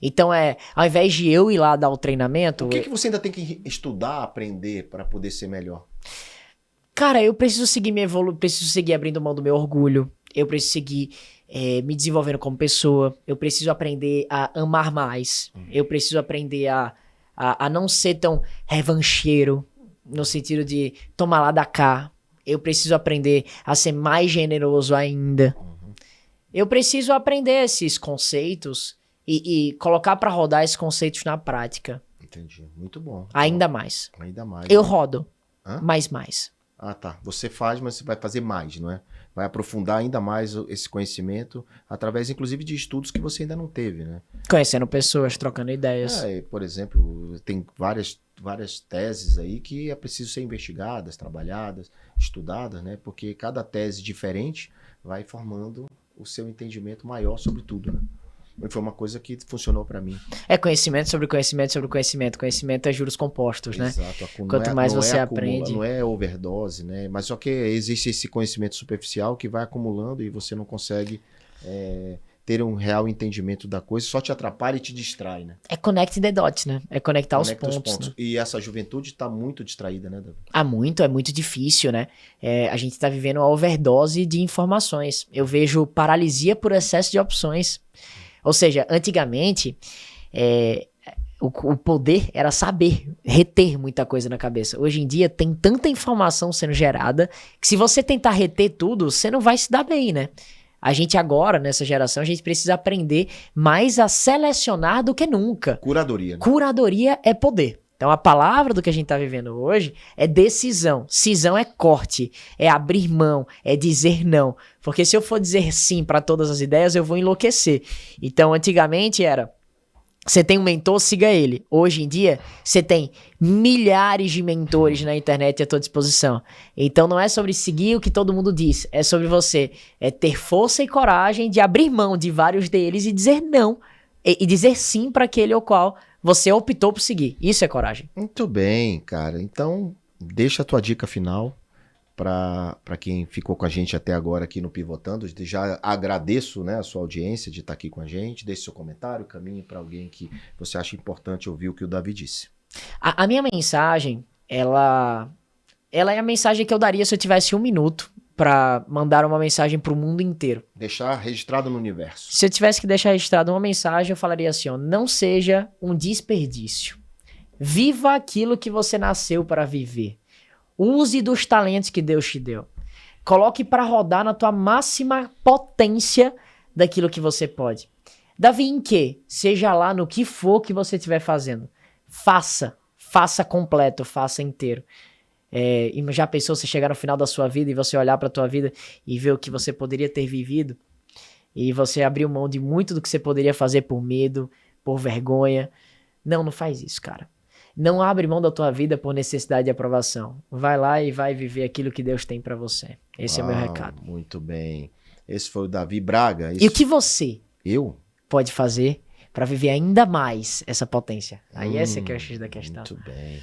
Então, ao invés de eu ir lá dar o treinamento... O que você ainda tem que estudar, aprender para poder ser melhor? Cara, eu preciso seguir preciso seguir abrindo mão do meu orgulho. Eu preciso seguir me desenvolvendo como pessoa. Eu preciso aprender a amar mais. Eu preciso aprender a não ser tão revancheiro, no sentido de tomar lá da cá. Eu preciso aprender a ser mais generoso ainda. Eu preciso aprender esses conceitos e colocar para rodar esses conceitos na prática. Entendi. Muito bom. Ainda mais. Ainda mais. Eu rodo. Hã? Mais. Ah, tá. Você faz, mas você vai fazer mais, não é? Vai aprofundar ainda mais esse conhecimento, através, inclusive, de estudos que você ainda não teve, né? Conhecendo pessoas, trocando ideias. Por exemplo, tem várias teses aí que é preciso ser investigadas, trabalhadas, estudadas, né? Porque cada tese diferente vai formando o seu entendimento maior sobre tudo, né? Foi uma coisa que funcionou para mim. É conhecimento sobre conhecimento sobre conhecimento. Conhecimento é juros compostos, né? Exato. Quanto mais você aprende... Não é overdose, né? Mas só que existe esse conhecimento superficial que vai acumulando e você não consegue ter um real entendimento da coisa, só te atrapalha e te distrai, né? É connect the dots, né? É conectar os pontos. Né? E essa juventude tá muito distraída, né, Davi? É muito difícil, né? A gente tá vivendo uma overdose de informações. Eu vejo paralisia por excesso de opções. Ou seja, antigamente, o poder era saber, reter muita coisa na cabeça. Hoje em dia, tem tanta informação sendo gerada que se você tentar reter tudo, você não vai se dar bem, né? A gente agora, nessa geração, a gente precisa aprender mais a selecionar do que nunca. Curadoria. Né? Curadoria é poder. Então, a palavra do que a gente está vivendo hoje é decisão. Cisão é corte, é abrir mão, é dizer não. Porque se eu for dizer sim para todas as ideias, eu vou enlouquecer. Então, antigamente era, você tem um mentor, siga ele. Hoje em dia, você tem milhares de mentores na internet à tua disposição. Então, não é sobre seguir o que todo mundo diz. É sobre você ter força e coragem de abrir mão de vários deles e dizer não. E dizer sim para aquele ao qual você optou por seguir. Isso é coragem. Muito bem, cara. Então, deixa a tua dica final para quem ficou com a gente até agora aqui no Pivotando. Já agradeço, né, a sua audiência de estar aqui com a gente. Deixe seu comentário, caminhe para alguém que você acha importante ouvir o que o Davi disse. A minha mensagem, ela é a mensagem que eu daria se eu tivesse 1 minuto pra mandar uma mensagem pro mundo inteiro. Deixar registrado no universo. Se eu tivesse que deixar registrado uma mensagem, eu falaria assim, ó, não seja um desperdício. Viva aquilo que você nasceu para viver. Use dos talentos que Deus te deu. Coloque para rodar na tua máxima potência daquilo que você pode. Davi, em quê? Seja lá no que for que você estiver fazendo. Faça completo, faça inteiro. E já pensou você chegar no final da sua vida e você olhar para a tua vida e ver o que você poderia ter vivido? E você abriu mão de muito do que você poderia fazer por medo, por vergonha. Não faz isso, cara. Não abre mão da tua vida por necessidade de aprovação. Vai lá e vai viver aquilo que Deus tem pra você. Esse é o meu recado. Muito bem. Esse foi o Davi Braga. E o que você Eu? pode fazer pra viver ainda mais essa potência? Aí essa que é o X da questão. Muito bem.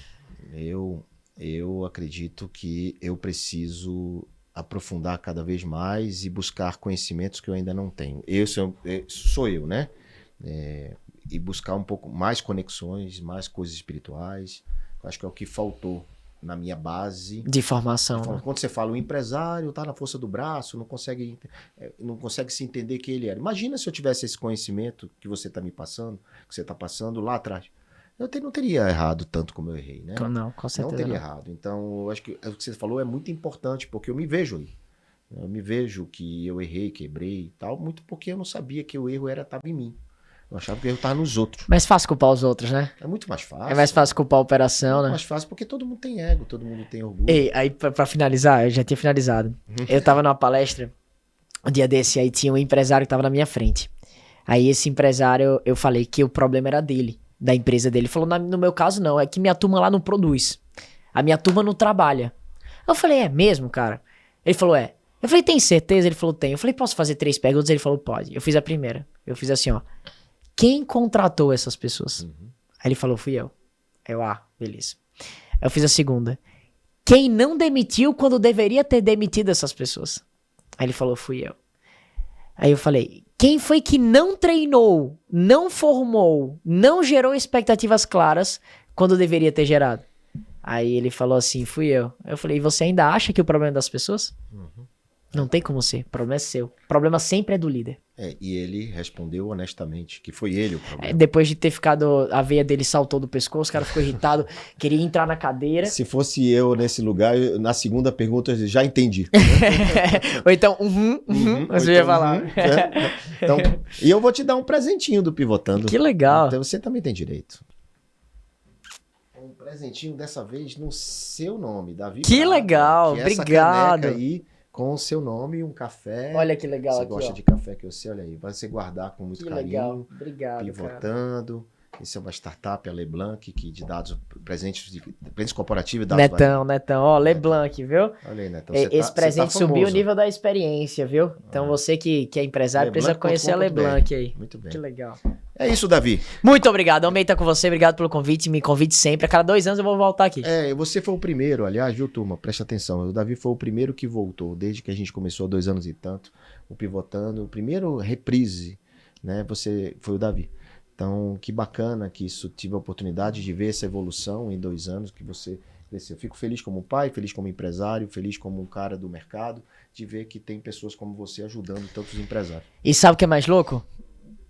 Eu acredito que eu preciso aprofundar cada vez mais e buscar conhecimentos que eu ainda não tenho. Sou eu, né? E buscar um pouco mais conexões, mais coisas espirituais. Eu acho que é o que faltou na minha base. De formação. Né? Quando você fala, o empresário tá na força do braço, não consegue se entender quem ele era. Imagina se eu tivesse esse conhecimento que você está me passando, que você está passando lá atrás. Eu não teria errado tanto como eu errei, né? Não, com certeza. Não teria errado. Então, eu acho que o que você falou é muito importante, porque eu me vejo aí. Eu me vejo que eu errei, quebrei e tal, muito porque eu não sabia que o erro estava em mim. Eu achava que o erro estava nos outros. Mais fácil culpar os outros, né? É muito mais fácil. É mais fácil culpar a operação, né? É mais fácil porque todo mundo tem ego, todo mundo tem orgulho. Ei, aí pra finalizar, eu já tinha finalizado. Eu tava numa palestra, um dia desse, aí tinha um empresário que tava na minha frente. Aí esse empresário, eu falei que o problema era dele, da empresa dele. Ele falou, no meu caso não, é que minha turma lá não produz. A minha turma não trabalha. Eu falei, é mesmo, cara? Ele falou, é. Eu falei, tem certeza? Ele falou, tem. Eu falei, posso fazer 3 perguntas? Ele falou, pode. Eu fiz a primeira. Eu fiz assim, ó. Quem contratou essas pessoas? Aí ele falou, fui eu. Beleza. Eu fiz a segunda. Quem não demitiu quando deveria ter demitido essas pessoas? Aí ele falou, fui eu. Aí eu falei, quem foi que não treinou, não formou, não gerou expectativas claras quando deveria ter gerado? Aí ele falou assim, fui eu. Eu falei, e você ainda acha que o problema é das pessoas? Não tem como ser, o problema é seu. O problema sempre é do líder. E ele respondeu honestamente que foi ele o problema. Depois de ter ficado, a veia dele saltou do pescoço, o cara ficou irritado, queria entrar na cadeira. Se fosse eu nesse lugar, na segunda pergunta eu já entendi. Ou então, você ia falar. Então, e eu vou te dar um presentinho do Pivotando. Que legal. Então você também tem direito. Um presentinho dessa vez no seu nome, Davi. Que Braga, legal, que obrigado. Essa caneca aí com o seu nome e um café. Olha que legal. Você aqui, gosta ó. de café que eu sei, olha aí. Vai você guardar com muito Que carinho. legal, obrigado, Pivotando. Cara. Esse é uma startup, a Leblanc, que de dados, presentes corporativos e dados. Netão. Ó, Leblanc, viu? Olha aí, Netão. Esse presente subiu o nível da experiência, viu? Então você que é empresário precisa conhecer a Leblanc aí. Muito bem. Que legal. É isso, Davi. Muito obrigado. Amei estar com você. Obrigado pelo convite. Me convide sempre. A cada 2 anos eu vou voltar aqui. Você foi o primeiro, aliás, viu, turma? Presta atenção. O Davi foi o primeiro que voltou, desde que a gente começou há 2 anos e tanto, o Pivotando. O primeiro reprise, né? Você foi o Davi. Então, que bacana que isso tive a oportunidade de ver essa evolução em 2 anos que você cresceu. Fico feliz como pai, feliz como empresário, feliz como um cara do mercado, de ver que tem pessoas como você ajudando tantos empresários. E sabe o que é mais louco?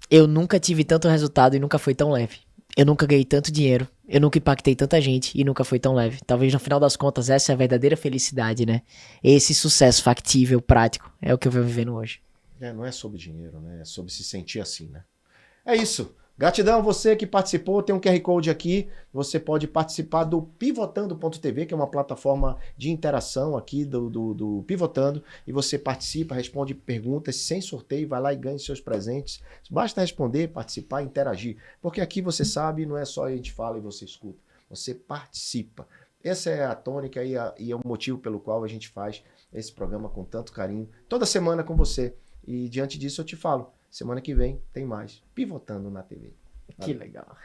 Eu nunca tive tanto resultado e nunca foi tão leve. Eu nunca ganhei tanto dinheiro, eu nunca impactei tanta gente e nunca foi tão leve. Talvez no final das contas essa é a verdadeira felicidade, né? Esse sucesso factível, prático, é o que eu venho vivendo hoje. Não é sobre dinheiro, né? É sobre se sentir assim, né? É isso. Gratidão a você que participou, tem um QR Code aqui, você pode participar do Pivotando.tv, que é uma plataforma de interação aqui do Pivotando, e você participa, responde perguntas sem sorteio, vai lá e ganha seus presentes. Basta responder, participar, interagir, porque aqui você sabe, não é só a gente fala e você escuta, você participa. Essa é a tônica e é o motivo pelo qual a gente faz esse programa com tanto carinho, toda semana com você. E diante disso eu te falo, semana que vem tem mais Pivotando na TV. Que legal.